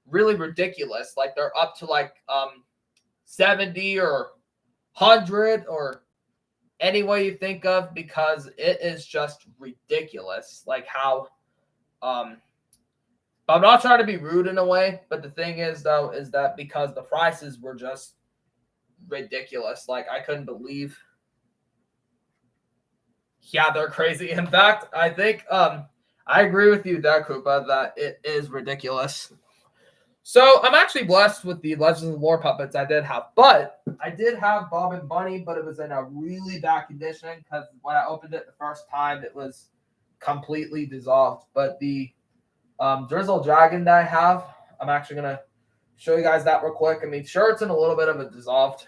really ridiculous. Like they're up to like 70 or 100 or any way you think of, because it is just ridiculous. Like how I'm not trying to be rude in a way, but the thing is, though, is that because the prices were just ridiculous. Like, I couldn't believe. Yeah, they're crazy. In fact, I think I agree with you there, Koopa, that it is ridiculous. So I'm actually blessed with the Legends of Lore puppets I did have. But I did have Bob and Bunny, but it was in a really bad condition because when I opened it the first time, it was completely dissolved. But the Drizzle Dragon that I have, I'm actually going to show you guys that real quick. I mean, sure, it's in a little bit of a dissolved.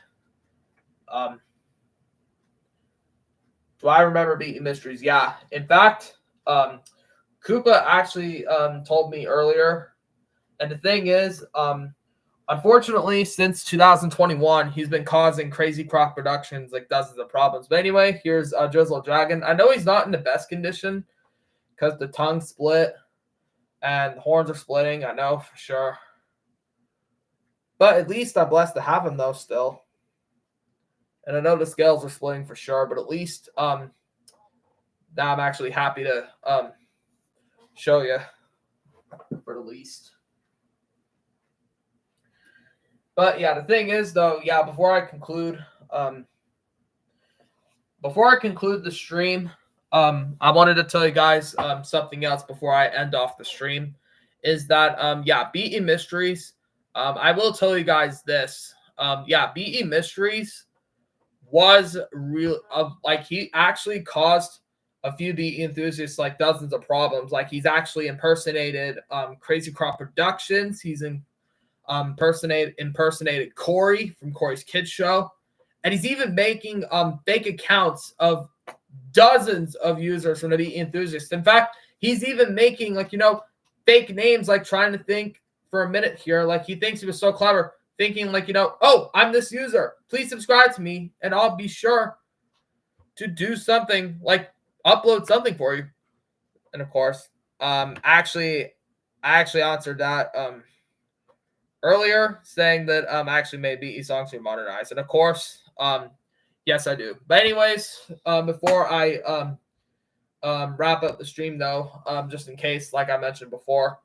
Do I remember beating Mysteries? Yeah. In fact, Koopa actually told me earlier. And the thing is, unfortunately, since 2021, he's been causing Crazy Crop Productions like dozens of problems. But anyway, here's Drizzle Dragon. I know he's not in the best condition because the tongue split and the horns are splitting. I know for sure. But at least I'm blessed to have him, though, still. And I know the scales are splitting for sure, but at least now I'm actually happy to show you for the least. But yeah, the thing is, though, yeah, before I conclude the stream, I wanted to tell you guys something else before I end off the stream. Is that BE Mysteries? I will tell you guys this. BE Mysteries was real. Like, he actually caused a few BE enthusiasts like dozens of problems. Like, he's actually impersonated Crazy Crop Productions. He's impersonated Corey from Corey's Kids Show, and he's even making fake accounts of dozens of users from the BE enthusiasts. In fact, he's even making fake names, like trying to think for a minute here, like he thinks he was so clever, thinking like, oh, I'm this user, please subscribe to me and I'll be sure to do something, like upload something for you. And of course, I actually answered that earlier, saying that I actually made BE songs to modernize. And of course, yes, I do. But anyways, before I wrap up the stream, though, just in case, like I mentioned before,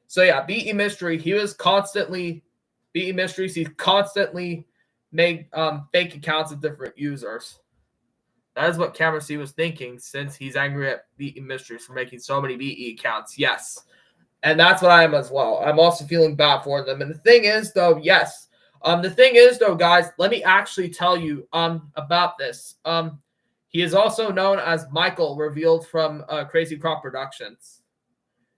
so yeah, BE Mystery, he's constantly made fake accounts of different users. That is what Camera C was thinking, since he's angry at BE Mysteries for making so many BE accounts. Yes. And that's what I am as well. I'm also feeling bad for them. And the thing is, though, guys, let me actually tell you about this. He is also known as Michael, revealed from Crazy Crop Productions.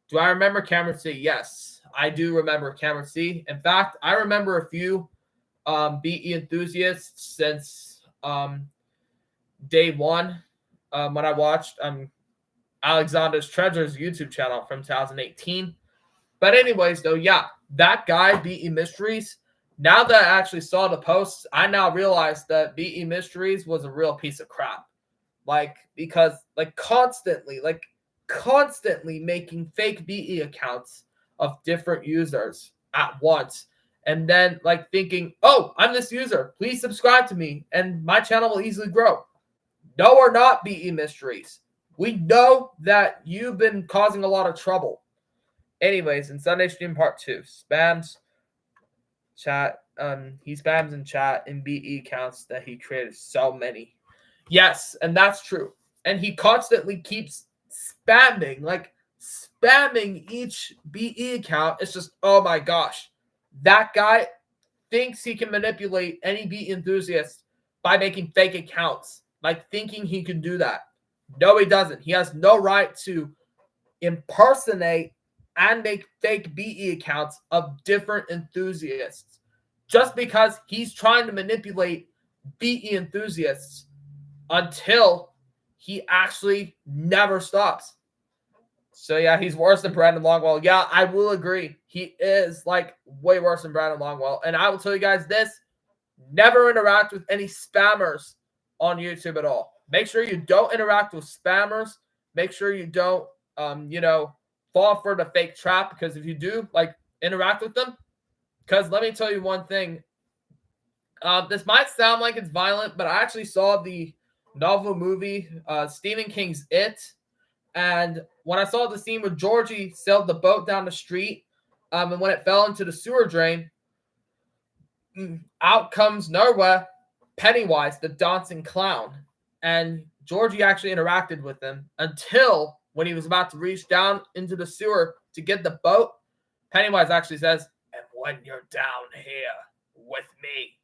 Do I remember Cameron C? Yes, I do remember Cameron C. In fact, I remember a few BE enthusiasts since day one when I watched Alexander's Treasures YouTube channel from 2018. But anyways, though, yeah, that guy, BE Mysteries, now that I actually saw the posts, I now realized that BE Mysteries was a real piece of crap. Because constantly making fake BE accounts of different users at once. And then thinking, oh, I'm this user, please subscribe to me and my channel will easily grow. No, we're not, BE Mysteries. We know that you've been causing a lot of trouble. Anyways, in Sunday stream part 2, spams chat. He spams in chat in BE accounts that he created so many. Yes, and that's true. And he constantly keeps spamming each BE account. It's just, oh my gosh. That guy thinks he can manipulate any BE enthusiast by making fake accounts, thinking he can do that. No, he doesn't. He has no right to impersonate and make fake BE accounts of different enthusiasts just because he's trying to manipulate BE enthusiasts until he actually never stops. So yeah, he's worse than Brandon Longwell. Yeah, I will agree. He is way worse than Brandon Longwell. And I will tell you guys this, never interact with any spammers on YouTube at all. Make sure you don't interact with spammers. Make sure you don't fall for the fake trap, because if you do interact with them, because let me tell you one thing, this might sound like it's violent, but I actually saw the novel movie Stephen King's It, and when I saw the scene where Georgie sailed the boat down the street and when it fell into the sewer drain, out comes nowhere Pennywise, the dancing clown. And Georgie actually interacted with him until when he was about to reach down into the sewer to get the boat. Pennywise actually says, "And when you're down here with me,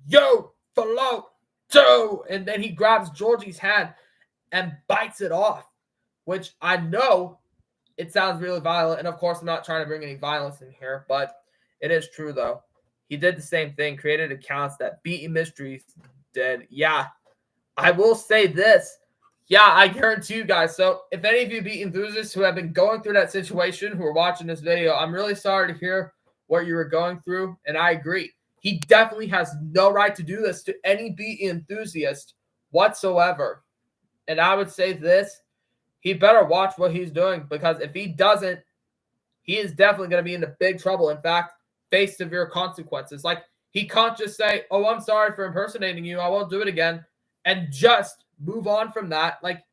you float too." And then he grabs Georgie's hand and bites it off, which I know it sounds really violent. And of course, I'm not trying to bring any violence in here, but it is true though. He did the same thing, created accounts that Beaten Mysteries did. Yeah, I will say this. Yeah, I guarantee you guys. So if any of you Beat enthusiasts who have been going through that situation who are watching this video, I'm really sorry to hear what you were going through. And I agree. He definitely has no right to do this to any Beat enthusiast whatsoever. And I would say this. He better watch what he's doing, because if he doesn't, he is definitely going to be into big trouble. In fact, face severe consequences. Like, he can't just say, "Oh, I'm sorry for impersonating you. I won't do it again," and just move on from that. Like,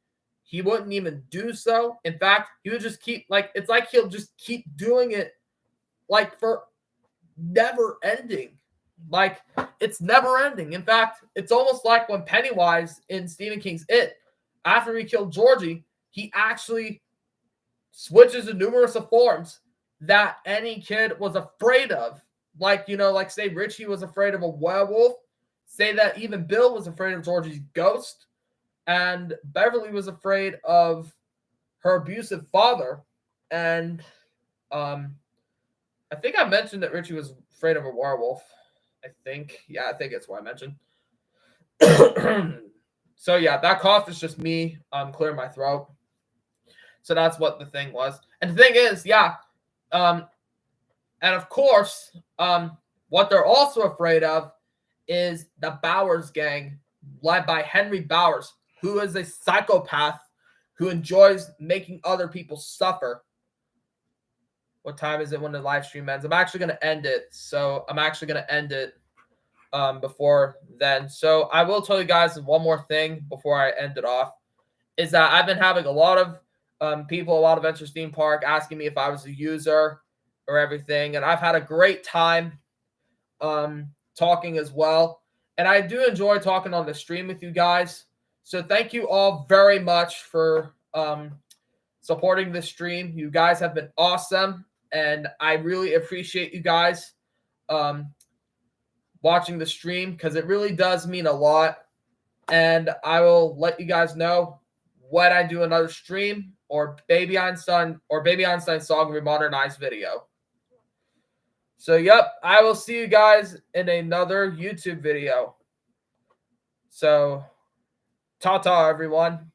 he wouldn't even do so. In fact, he would just keep, like, it's like he'll just keep doing it, like, for never ending. Like, it's never ending. In fact, it's almost like when Pennywise in Stephen King's It, after he killed Georgie, he actually switches to numerous of forms that any kid was afraid of. Like, you know, like say Richie was afraid of a werewolf. Say that even Bill was afraid of Georgie's ghost. And Beverly was afraid of her abusive father. And I think I mentioned that Richie was afraid of a werewolf. I think. Yeah, I think it's what I mentioned. So yeah, that cough is just me clearing my throat. So that's what the thing was. And the thing is, yeah, and of course, what they're also afraid of is the Bowers gang, led by Henry Bowers, who is a psychopath who enjoys making other people suffer. What time is it when the live stream ends? I'm actually going to end it. So I'm actually going to end it before then. So I will tell you guys one more thing before I end it off, is that I've been having a lot of people, a lot of Adventure Theme Park asking me if I was a user or everything. And I've had a great time talking as well. And I do enjoy talking on the stream with you guys. So thank you all very much for supporting this stream. You guys have been awesome. And I really appreciate you guys watching the stream, because it really does mean a lot. And I will let you guys know when I do another stream or Baby Einstein Song Remodernized video. So, yep, I will see you guys in another YouTube video. So, ta-ta, everyone.